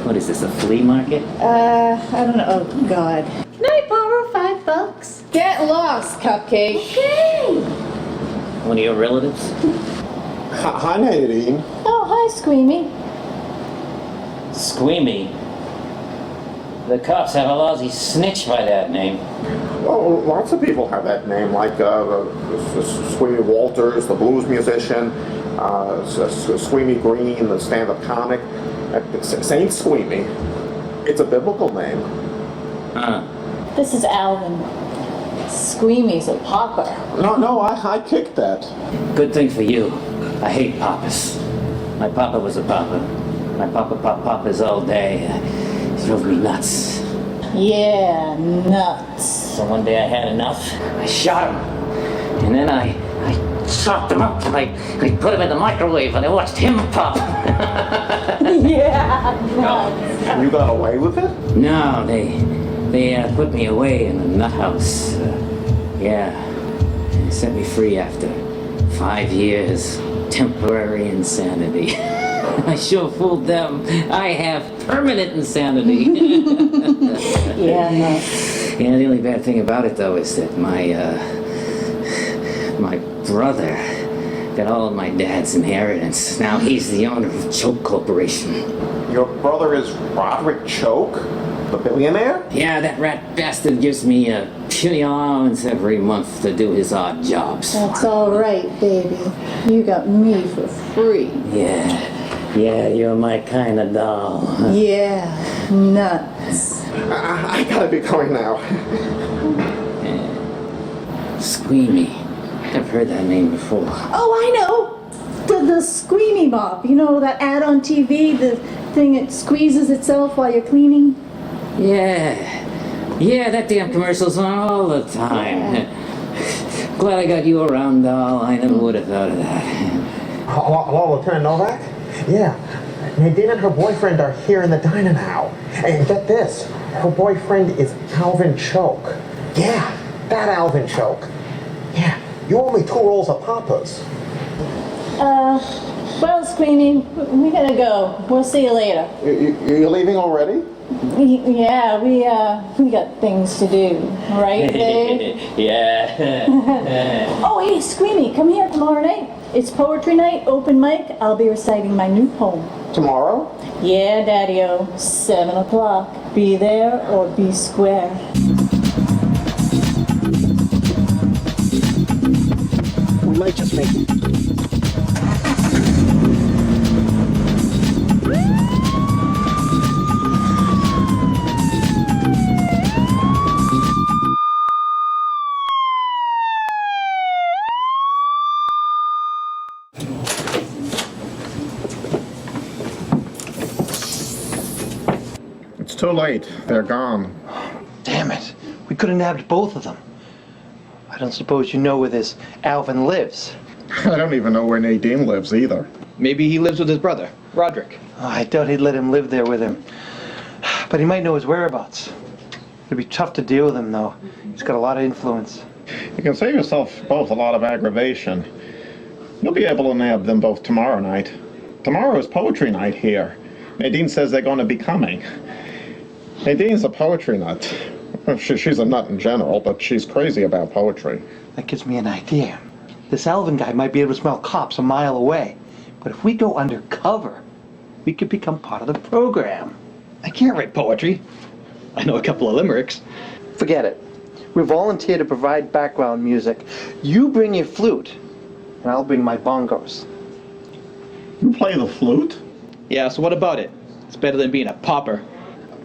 Speaker 9: What is this, a flea market?
Speaker 2: I don't know. Oh, God.
Speaker 17: Can I borrow $5?
Speaker 2: Get lost, Cupcake.
Speaker 17: Okay.
Speaker 9: One of your relatives?
Speaker 15: Hi, Nadine.
Speaker 2: Oh, hi, Squeamy.
Speaker 9: Squeamy. The cops have a lousy snitch by that name.
Speaker 15: Well, lots of people have that name, like Squeamy Walters, the blues musician, Squeamy Green, the stand-up comic. Saint Squeamy. It's a biblical name.
Speaker 2: This is Alvin. Squeamy's a pauper.
Speaker 15: No, I kicked that.
Speaker 9: Good thing for you. I hate papas. My papa was a papa. My papa popped papas all day. He drove me nuts.
Speaker 2: Yeah, nuts.
Speaker 9: So one day I had enough. I shot him. And then I chopped him up. I put him in the microwave and I watched him pop.
Speaker 2: Yeah, nuts.
Speaker 15: You got away with it?
Speaker 9: No, they put me away in a nut house. Yeah. They set me free after 5 years. Temporary insanity. I sure fooled them. I have permanent insanity.
Speaker 2: Yeah, no.
Speaker 9: Yeah, the only bad thing about it, though, is that my brother got all of my dad's inheritance. Now he's the owner of Choke Corporation.
Speaker 15: Your brother is Roderick Choke, the billionaire?
Speaker 9: Yeah, that rat bastard gives me a puny allowance every month to do his odd jobs.
Speaker 2: That's all right, baby. You got me for free.
Speaker 9: Yeah, you're my kind of doll.
Speaker 2: Yeah, nuts.
Speaker 15: I gotta be going now.
Speaker 9: Squeamy. I've heard that name before.
Speaker 2: Oh, I know! The Squeamy Mop. You know that ad on TV? The thing that squeezes itself while you're cleaning?
Speaker 9: Yeah, that damn commercial's on all the time. Glad I got you around, doll. I never would have thought of that.
Speaker 18: Hello, Lieutenant Novak? Yeah, Nadine and her boyfriend are here in the diner now. And get this, her boyfriend is Alvin Choke. Yeah, that Alvin Choke. Yeah, you owe me 2 rolls of Papas.
Speaker 2: Well, Squeamy, we gotta go. We'll see you later.
Speaker 15: You're leaving already?
Speaker 2: Yeah, we got things to do, right, Dave?
Speaker 9: Yeah.
Speaker 2: Oh, hey, Squeamy, come here tomorrow night. It's poetry night, open mic. I'll be reciting my new poem.
Speaker 15: Tomorrow?
Speaker 2: Yeah, Daddy-o, 7 o'clock. Be there or be square.
Speaker 18: We might just make it.
Speaker 15: It's too late. They're gone.
Speaker 10: Damn it. We could have nabbed both of them. I don't suppose you know where this Alvin lives.
Speaker 15: I don't even know where Nadine lives either.
Speaker 11: Maybe he lives with his brother, Roderick.
Speaker 10: Oh, I doubt he'd let him live there with him. But he might know his whereabouts. It'd be tough to deal with him, though. He's got a lot of influence.
Speaker 15: You can save yourself both a lot of aggravation. You'll be able to nab them both tomorrow night. Tomorrow is poetry night here. Nadine says they're going to be coming. Nadine's a poetry nut. She's a nut in general, but she's crazy about poetry.
Speaker 10: That gives me an idea. This Alvin guy might be able to smell cops a mile away. But if we go undercover, we could become part of the program.
Speaker 11: I can't write poetry. I know a couple of limericks.
Speaker 10: Forget it. We volunteer to provide background music. You bring your flute, and I'll bring my bongos.
Speaker 15: You play the flute?
Speaker 11: Yeah, so what about it? It's better than being a pauper.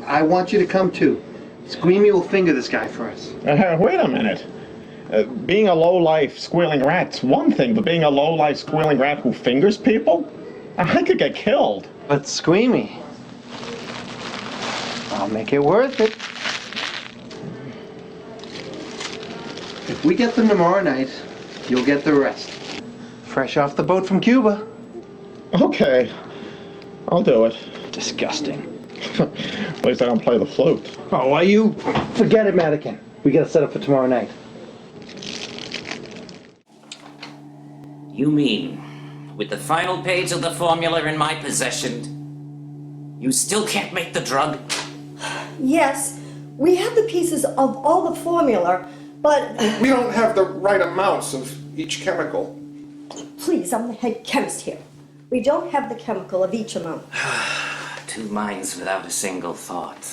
Speaker 10: I want you to come too. Screamy will finger this guy for us.
Speaker 15: Wait a minute. Being a low-life squealing rat's one thing, but being a low-life squealing rat who fingers people? I could get killed.
Speaker 10: But Screamy, I'll make it worth it. If we get them tomorrow night, you'll get the rest. Fresh off the boat from Cuba.
Speaker 15: Okay, I'll do it.
Speaker 11: Disgusting.
Speaker 15: At least I don't play the flute.
Speaker 10: Oh, are you? Forget it, Madigan. We gotta set up for tomorrow night.
Speaker 12: You mean, with the final page of the formula in my possession, you still can't make the drug?
Speaker 7: Yes, we have the pieces of all the formula, but...
Speaker 19: We don't have the right amounts of each chemical.
Speaker 7: Please, I'm the head chemist here. We don't have the chemical of each amount.
Speaker 12: Two minds without a single thought.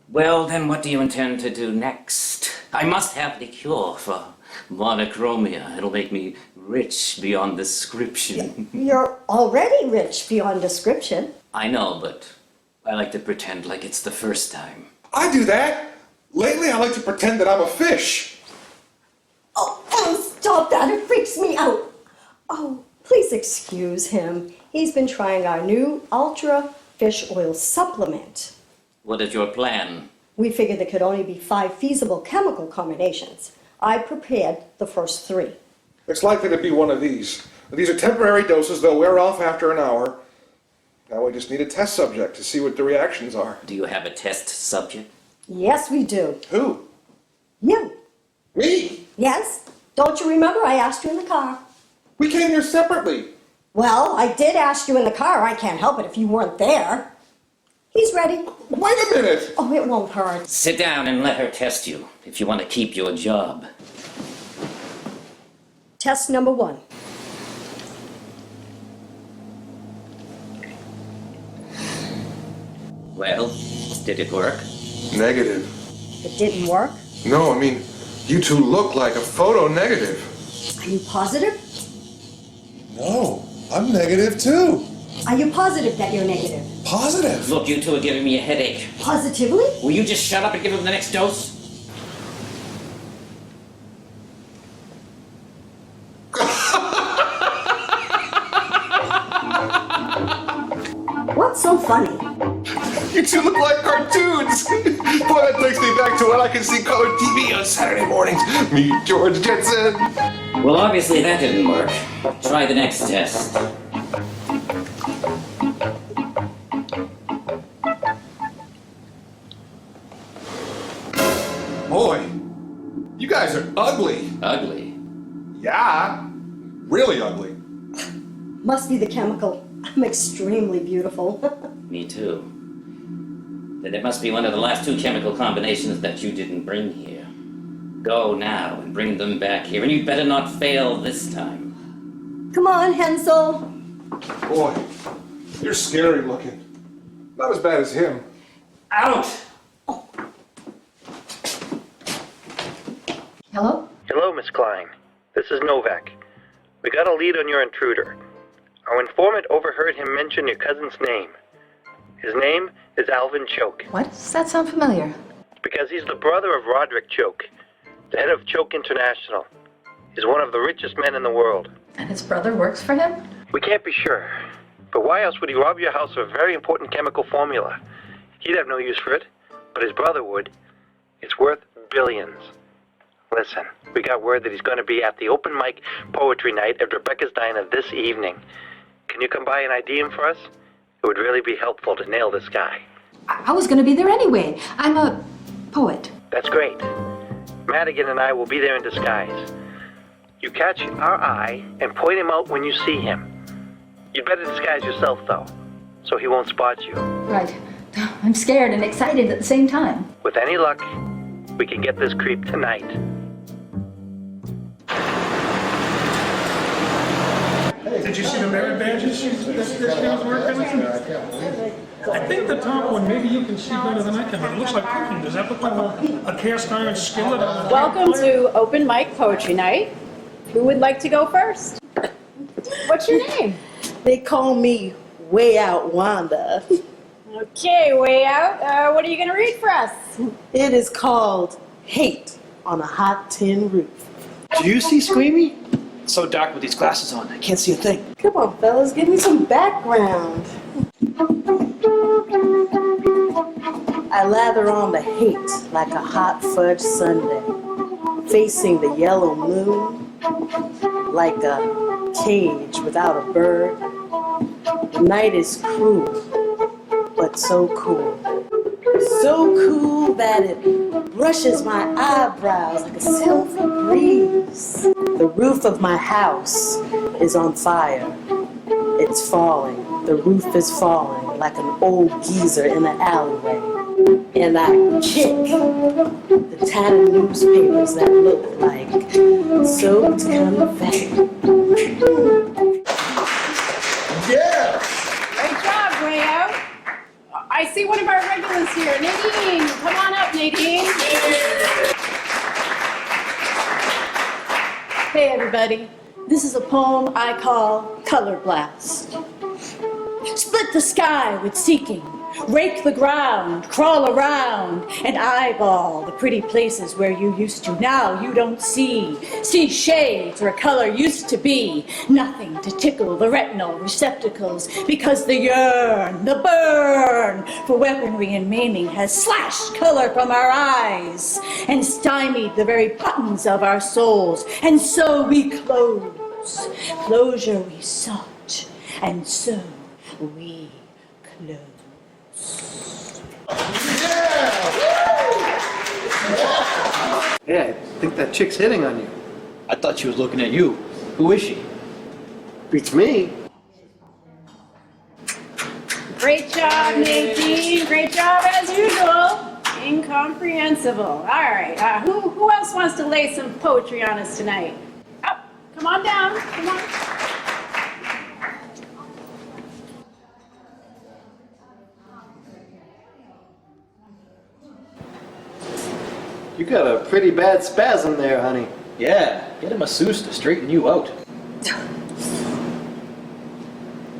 Speaker 12: Well, then what do you intend to do next? I must have the cure for monochromia. It'll make me rich beyond description.
Speaker 7: You're already rich beyond description.
Speaker 12: I know, but I like to pretend like it's the first time.
Speaker 19: I do that. Lately, I like to pretend that I'm a fish.
Speaker 7: Oh, stop that. It freaks me out. Oh, please excuse him. He's been trying our new Ultra Fish Oil Supplement.
Speaker 12: What is your plan?
Speaker 7: We figured there could only be 5 feasible chemical combinations. I prepared the first 3.
Speaker 19: It's likely to be one of these. These are temporary doses. They'll wear off after an hour. Now we just need a test subject to see what the reactions are.
Speaker 12: Do you have a test subject?
Speaker 7: Yes, we do.
Speaker 19: Who?
Speaker 7: You.
Speaker 19: Me?
Speaker 7: Yes. Don't you remember I asked you in the car?
Speaker 19: We came here separately.
Speaker 7: Well, I did ask you in the car. I can't help it if you weren't there. He's ready.
Speaker 19: Wait a minute.
Speaker 7: Oh, it won't hurt.
Speaker 12: Sit down and let her test you, if you want to keep your job.
Speaker 7: Test number 1.
Speaker 12: Well, did it work?
Speaker 19: Negative.
Speaker 7: It didn't work.
Speaker 19: No, I mean, you two look like a photo negative.
Speaker 7: Are you positive?
Speaker 19: No, I'm negative too.
Speaker 7: Are you positive that you're negative?
Speaker 19: Positive.
Speaker 12: Look, you two are giving me a headache.
Speaker 7: Positively?
Speaker 12: Will you just shut up and give him the next dose?
Speaker 7: What's so funny?
Speaker 19: You two look like cartoons. Boy, that takes me back to when I could see colored TV on Saturday mornings. Meet George Jetson.
Speaker 12: Well, obviously that didn't work. Try the next test.
Speaker 19: Boy, you guys are ugly.
Speaker 12: Ugly?
Speaker 19: Yeah, really ugly.
Speaker 7: Must be the chemical. I'm extremely beautiful.
Speaker 12: Me too. Then it must be one of the last 2 chemical combinations that you didn't bring here. Go now and bring them back here, and you'd better not fail this time.
Speaker 7: Come on, Hensel.
Speaker 19: Boy, you're scary looking. Not as bad as him.
Speaker 12: Out!
Speaker 4: Hello?
Speaker 10: Hello, Miss Klein. This is Novak. We got a lead on your intruder. Our informant overheard him mention your cousin's name. His name is Alvin Choke.
Speaker 4: What? Does that sound familiar?
Speaker 10: Because he's the brother of Roderick Choke, the head of Choke International. He's one of the richest men in the world.
Speaker 4: And his brother works for him?
Speaker 10: We can't be sure. But why else would he rob your house of a very important chemical formula? He'd have no use for it, but his brother would. It's worth billions. Listen, we got word that he's going to be at the open mic poetry night at Rebecca's Diner this evening. Can you come by and ID him for us? It would really be helpful to nail this guy.
Speaker 4: I was going to be there anyway. I'm a poet.
Speaker 10: That's great. Madigan and I will be there in disguise. You catch our eye and point him out when you see him. You'd better disguise yourself, though, so he won't spot you.
Speaker 4: Right. I'm scared and excited at the same time.
Speaker 10: With any luck, we can get this creep tonight.
Speaker 19: Did you see the merit badges this guy's working with?
Speaker 20: I think the top one, maybe you can see better than I can, but it looks like cooking. Does that look like a cast iron skillet on a
Speaker 14: Welcome to Open Mic Poetry Night. Who would like to go first? What's your name?
Speaker 2: They call me Way Out Wanda.
Speaker 14: Okay, Way Out. What are you going to read for us?
Speaker 2: It is called Hate on a Hot Tin Roof.
Speaker 11: Do you see Squeamy? It's so dark with these glasses on, I can't see a thing.
Speaker 2: Come on, fellas, give me some background. I lather on the hate like a hot fudge sundae, facing the yellow moon like a cage without a bird. The night is cruel, but so cool. So cool that it brushes my eyebrows like a silver breeze. The roof of my house is on fire. It's falling. The roof is falling like an old geezer in the alleyway. And I kick the tattered newspapers that look like soaked confetti.
Speaker 19: Yeah!
Speaker 14: Great job, Way Out. I see one of our regulars here, Nadine. Come on up, Nadine.
Speaker 2: Hey everybody, this is a poem I call Color Blast. Split the sky with seeking, rake the ground, crawl around, and eyeball the pretty places where you used to. Now you don't see. See shades where color used to be. Nothing to tickle the retinal receptacles because the yearn, the burn for weaponry and maiming has slashed color from our eyes and stymied the very buttons of our souls. And so we close. Closure we sought, and so we close.
Speaker 10: Yeah, I think that chick's hitting on you.
Speaker 11: I thought she was looking at you. Who is she?
Speaker 10: Beats me.
Speaker 14: Great job, Nadine. Great job as usual. Incomprehensible. All right. Who else wants to lay some poetry on us tonight? Oh, come on down. Come on.
Speaker 10: You got a pretty bad spasm there, honey.
Speaker 11: Yeah, get a masseuse to straighten you out.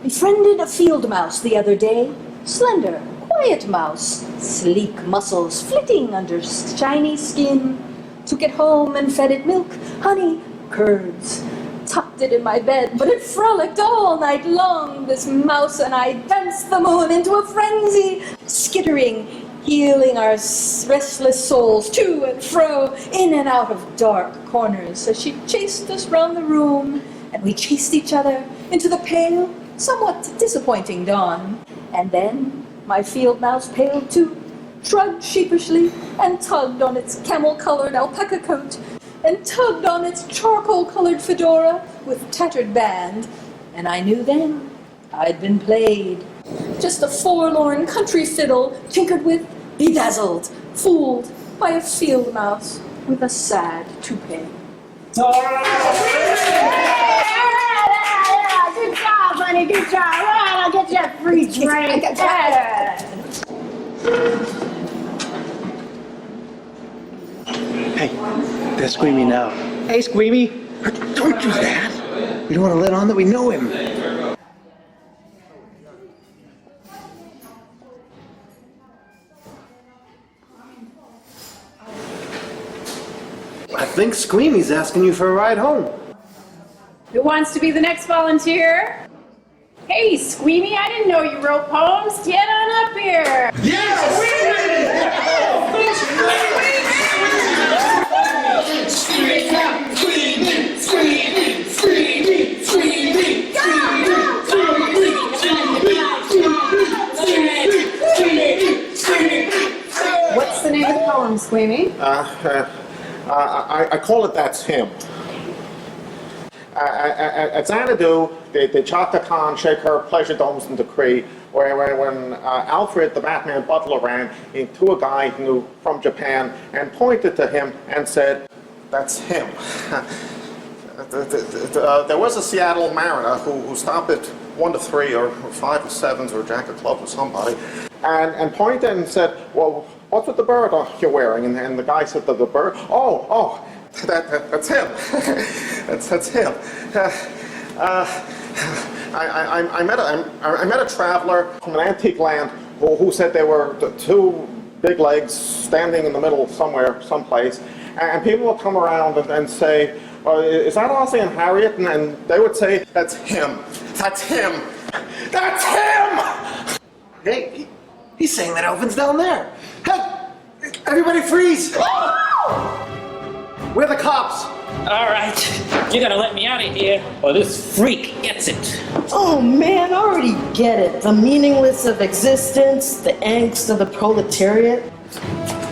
Speaker 2: Befriended a field mouse the other day. Slender, quiet mouse, sleek muscles flitting under shiny skin. Took it home and fed it milk, honey, curds. Tucked it in my bed, but it frolicked all night long. This mouse and I danced the moon into a frenzy, skittering, healing our restless souls to and fro, in and out of dark corners as she chased us round the room, and we chased each other into the pale, somewhat disappointing dawn. And then my field mouse paled too, shrugged sheepishly, and tugged on its camel-colored alpaca coat, and tugged on its charcoal-colored fedora with tattered band. And I knew then I'd been played. Just a forlorn country fiddle, tinkered with, bedazzled, fooled by a field mouse with a sad toupee.
Speaker 14: Good job, honey. Good job. All right, I'll get you a free drink.
Speaker 10: Hey, there's Squeamy now. Hey, Squeamy. Don't do that. We don't want to let on that we know him. I think Squeamy's asking you for a ride home.
Speaker 14: Who wants to be the next volunteer? Hey, Squeamy, I didn't know you wrote poems. Get on up here. What's the name of the poem, Squeamy?
Speaker 15: I call it That's Him. At Xanadu, the Chaka Khan shake her pleasure domes in the Cree, where when Alfred, the Batman butler, ran into a guy he knew from Japan and pointed to him and said, "That's him." There was a Seattle mariner who stopped at 1 to 3 or 5 to 7s or jack of clubs or somebody, and pointed and said, well, what's with the bird you're wearing? And the guy said, the bird? Oh, that's him. that's him. I met a traveler from an antique land who said there were 2 big legs standing in the middle somewhere, someplace, and people would come around and say, is that Ozzie and Harriet? And they would say, that's him. That's him. That's him!
Speaker 10: Hey, he's saying that Elvin's down there. Hey, everybody freeze! We're the cops.
Speaker 9: All right, you're gonna let me out of here, or this freak gets it.
Speaker 7: Oh man, I already get it. The meaningless of existence, the angst of the proletariat.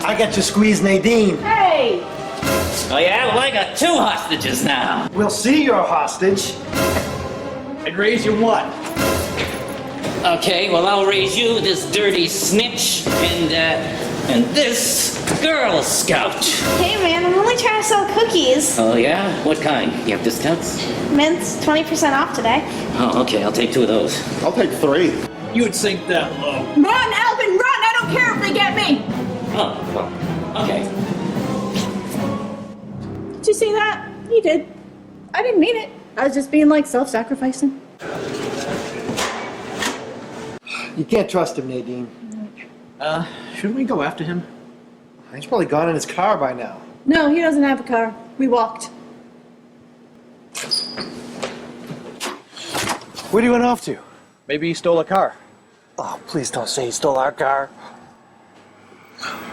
Speaker 10: I got you squeezed, Nadine.
Speaker 14: Hey!
Speaker 9: Oh yeah, well I got 2 hostages now.
Speaker 10: We'll see your hostage.
Speaker 16: And raise you one.
Speaker 9: Okay, well I'll raise you, this dirty snitch, and this Girl Scout.
Speaker 17: Hey man, I'm only trying to sell cookies.
Speaker 9: Oh yeah? What kind? You have discounts?
Speaker 17: Mint's 20% off today.
Speaker 9: Oh, okay, I'll take 2 of those.
Speaker 15: I'll take 3.
Speaker 16: You'd sink that low.
Speaker 14: Run, Alvin, run! I don't care if they get me!
Speaker 9: Oh, well, okay.
Speaker 14: Did you see that? You did. I didn't mean it. I was just being like self-sacrificing.
Speaker 10: You can't trust him, Nadine.
Speaker 11: Shouldn't we go after him?
Speaker 10: He's probably gone in his car by now.
Speaker 14: No, he doesn't have a car. We walked.
Speaker 10: Where do you went off to?
Speaker 11: Maybe he stole a car.
Speaker 10: Oh, please don't say he stole our car.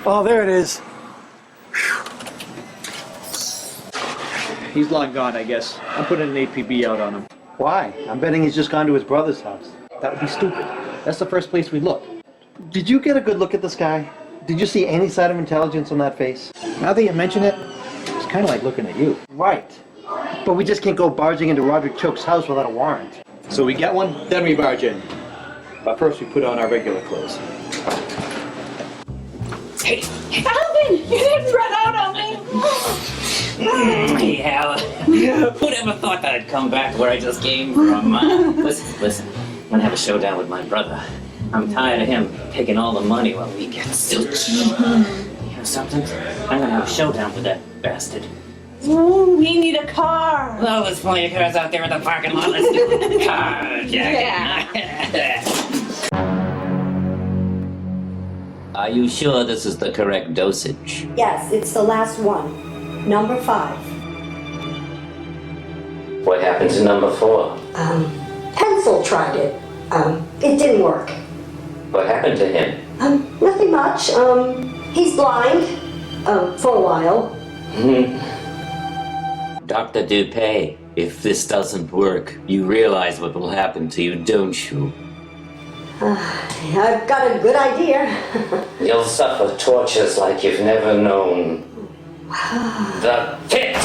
Speaker 10: Oh, there it is.
Speaker 11: He's long gone, I guess. I'm putting an APB out on him.
Speaker 10: Why? I'm betting he's just gone to his brother's house.
Speaker 11: That would be stupid. That's the first place we look.
Speaker 10: Did you get a good look at this guy? Did you see any sign of intelligence on that face?
Speaker 11: Now that you mention it, it's kind of like looking at you.
Speaker 10: Right. But we just can't go barging into Roderick Choke's house without a warrant.
Speaker 11: So we get one, then we barge in. But first we put on our regular clothes.
Speaker 9: Hey,
Speaker 14: Alvin, you didn't run out on me!
Speaker 9: yeah, who'd ever thought that I'd come back where I just came from? Listen, I'm gonna have a showdown with my brother. I'm tired of him taking all the money while we get so cheap. You know something? I'm gonna have a showdown with that bastard.
Speaker 14: Ooh, we need a car.
Speaker 9: Well, there's plenty of cars out there in the parking lot. Let's do carjacking.
Speaker 14: Yeah.
Speaker 9: Are you sure this is the correct dosage?
Speaker 7: Yes, it's the last one. Number 5.
Speaker 9: What happened to number 4?
Speaker 7: Pencil tried it. It didn't work.
Speaker 9: What happened to him?
Speaker 7: Nothing much. He's blind. For a while.
Speaker 9: Dr. Dupay, if this doesn't work, you realize what will happen to you, don't you?
Speaker 7: I've got a good idea.
Speaker 9: You'll suffer tortures like you've never known. The pit!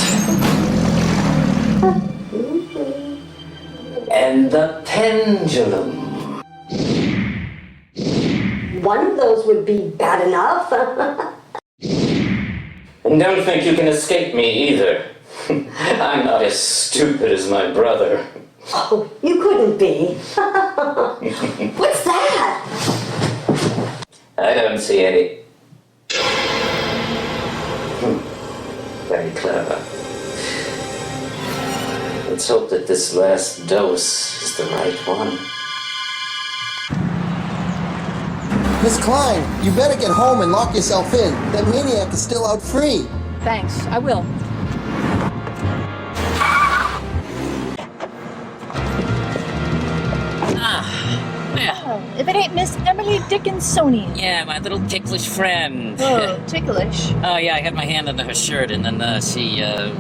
Speaker 9: And the pendulum.
Speaker 7: One of those would be bad enough.
Speaker 9: And don't think you can escape me either. I'm not as stupid as my brother.
Speaker 7: Oh, you couldn't be. What's that?
Speaker 9: I don't see any. Very clever. Let's hope that this last dose is the right one.
Speaker 10: Miss Klein, you better get home and lock yourself in. That maniac is still out free.
Speaker 4: Thanks, I will. If it ain't Miss Emily Dickinsonian.
Speaker 9: Yeah, my little ticklish friend.
Speaker 4: Oh, ticklish.
Speaker 9: Oh, yeah, I had my hand under her shirt, and then she,
Speaker 4: no,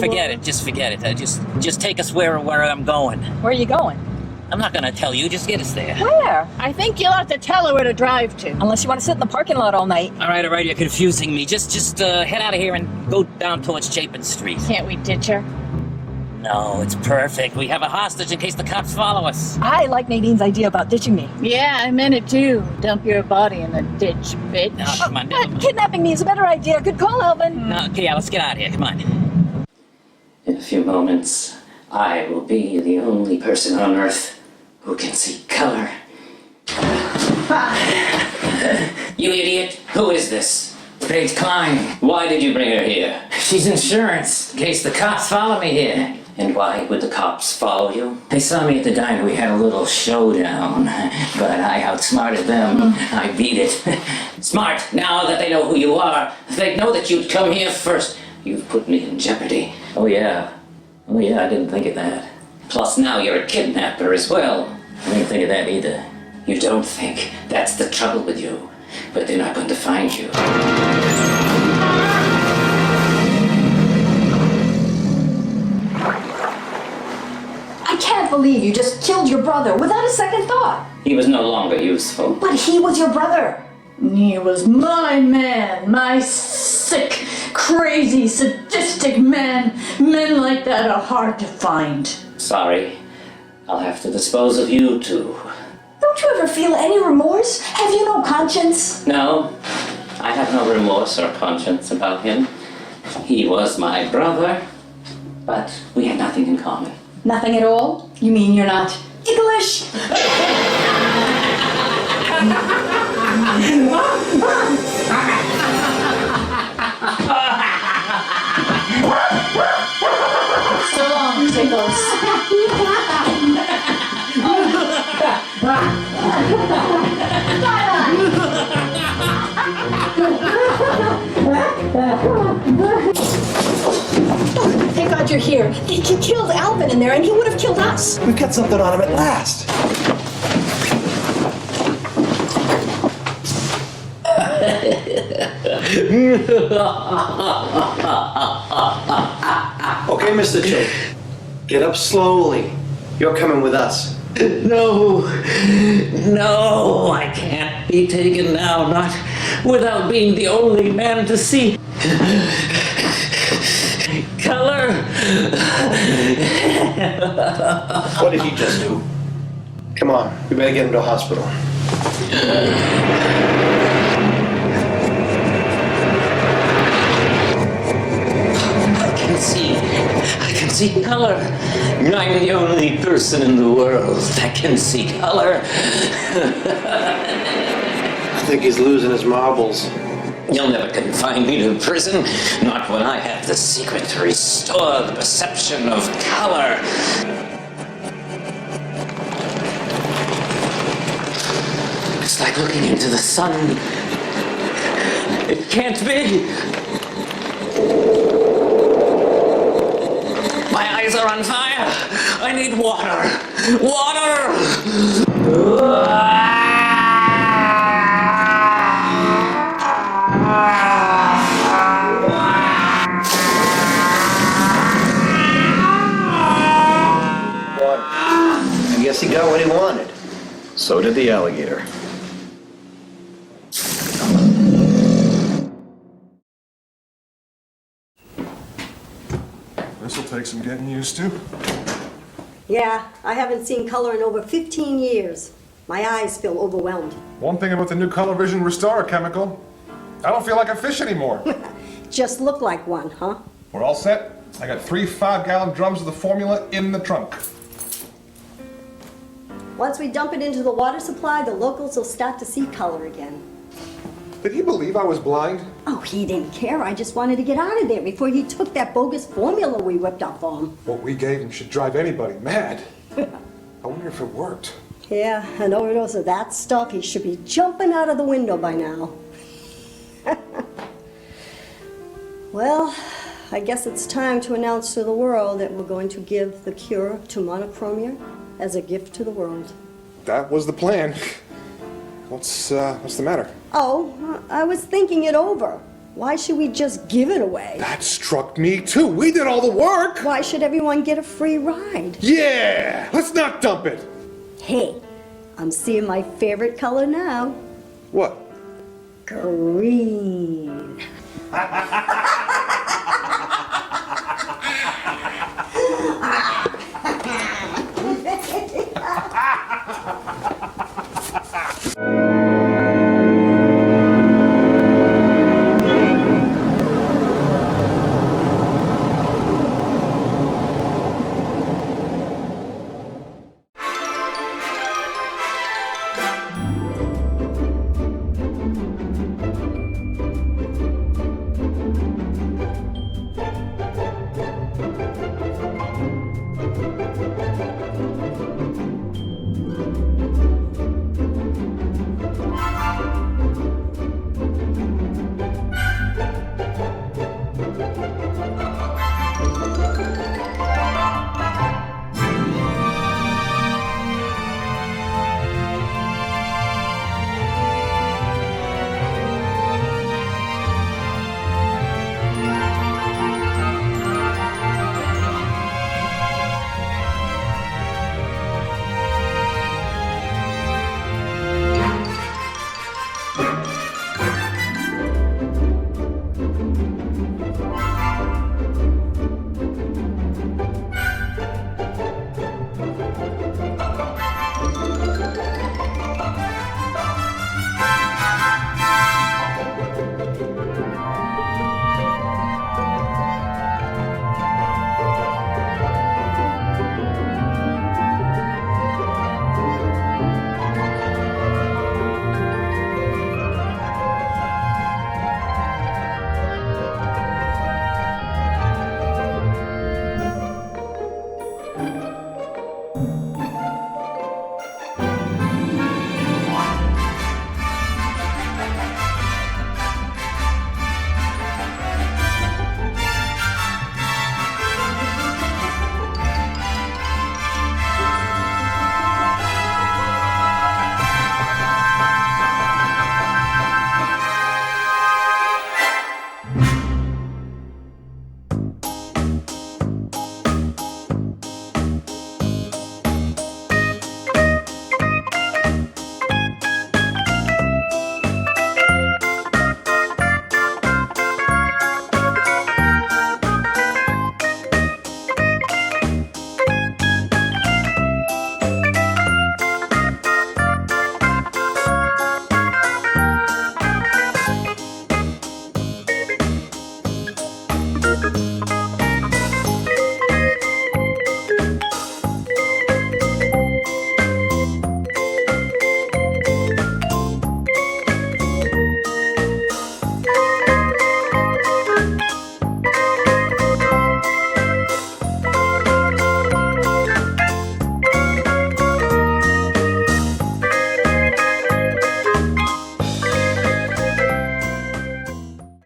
Speaker 9: forget it. Just forget it. Just take us where I'm going.
Speaker 4: Where are you going?
Speaker 9: I'm not gonna tell you. Just get us there.
Speaker 4: Where? I think you'll have to tell her where to drive to. Unless you want to sit in the parking lot all night.
Speaker 9: All right. You're confusing me. Just head out of here and go down towards Chapin Street.
Speaker 4: Can't we ditch her?
Speaker 9: No, it's perfect. We have a hostage in case the cops follow us.
Speaker 4: I like Nadine's idea about ditching me.
Speaker 14: Yeah, I meant it too. Dump your body in the ditch, bitch.
Speaker 9: No, come on.
Speaker 4: But kidnapping me is a better idea. Good call, Alvin.
Speaker 9: No, okay, yeah, let's get out of here. Come on. In a few moments, I will be the only person on Earth who can see color. You idiot! Who is this? Paige Klein. Why did you bring her here?
Speaker 12: She's insurance, in case the cops follow me here.
Speaker 9: And why would the cops follow you?
Speaker 12: They saw me at the diner. We had a little showdown, but I outsmarted them. I beat it.
Speaker 9: Smart. Now that they know who you are, they know that you'd come here first. You've put me in jeopardy.
Speaker 12: Oh yeah, I didn't think of that.
Speaker 9: Plus now you're a kidnapper as well.
Speaker 12: I didn't think of that either.
Speaker 9: You don't think. That's the trouble with you. But they're not going to find you.
Speaker 2: I can't believe you just killed your brother without a second thought.
Speaker 9: He was no longer useful.
Speaker 2: But he was your brother. He was my man, my sick, crazy, sadistic man. Men like that are hard to find.
Speaker 9: Sorry. I'll have to dispose of you too.
Speaker 2: Don't you ever feel any remorse? Have you no conscience?
Speaker 9: No, I have no remorse or conscience about him. He was my brother, but we had nothing in common.
Speaker 2: Nothing at all? You mean you're not English? So long, Tickles. Thank God you're here. He killed Alvin in there, and he would have killed us.
Speaker 10: We've got something on him at last. Okay, Mr. Choke. Get up slowly. You're coming with us.
Speaker 12: No, I can't be taken now, not without being the only man to see color.
Speaker 10: What did he just do? Come on, we better get him to a hospital.
Speaker 12: I can see color. I'm the only person in the world that can see color.
Speaker 10: I think he's losing his marbles.
Speaker 12: You'll never confine me to prison, not when I have the secret to restore the perception of color. It's like looking into the sun. It can't be. My eyes are on fire. I need water. Water!
Speaker 10: I guess he got what he wanted.
Speaker 11: So did the alligator.
Speaker 19: This'll take some getting used to.
Speaker 7: Yeah, I haven't seen color in over 15 years. My eyes feel overwhelmed.
Speaker 19: One thing about the new Color Vision Restorer chemical, I don't feel like a fish anymore.
Speaker 7: Just look like one, huh?
Speaker 19: We're all set. I got 3 5-gallon drums of the formula in the trunk.
Speaker 7: Once we dump it into the water supply, the locals will start to see color again.
Speaker 19: Did he believe I was blind?
Speaker 7: Oh, he didn't care. I just wanted to get out of there before he took that bogus formula we whipped up for him.
Speaker 19: What we gave him should drive anybody mad. I wonder if it worked.
Speaker 7: Yeah, an overdose of that stuff, he should be jumping out of the window by now. Well, I guess it's time to announce to the world that we're going to give the cure to monochromia as a gift to the world.
Speaker 19: That was the plan. What's the matter?
Speaker 7: Oh, I was thinking it over. Why should we just give it away?
Speaker 19: That struck me too. We did all the work.
Speaker 7: Why should everyone get a free ride?
Speaker 19: Yeah! Let's not dump it.
Speaker 7: Hey, I'm seeing my favorite color now.
Speaker 19: What?
Speaker 7: Green.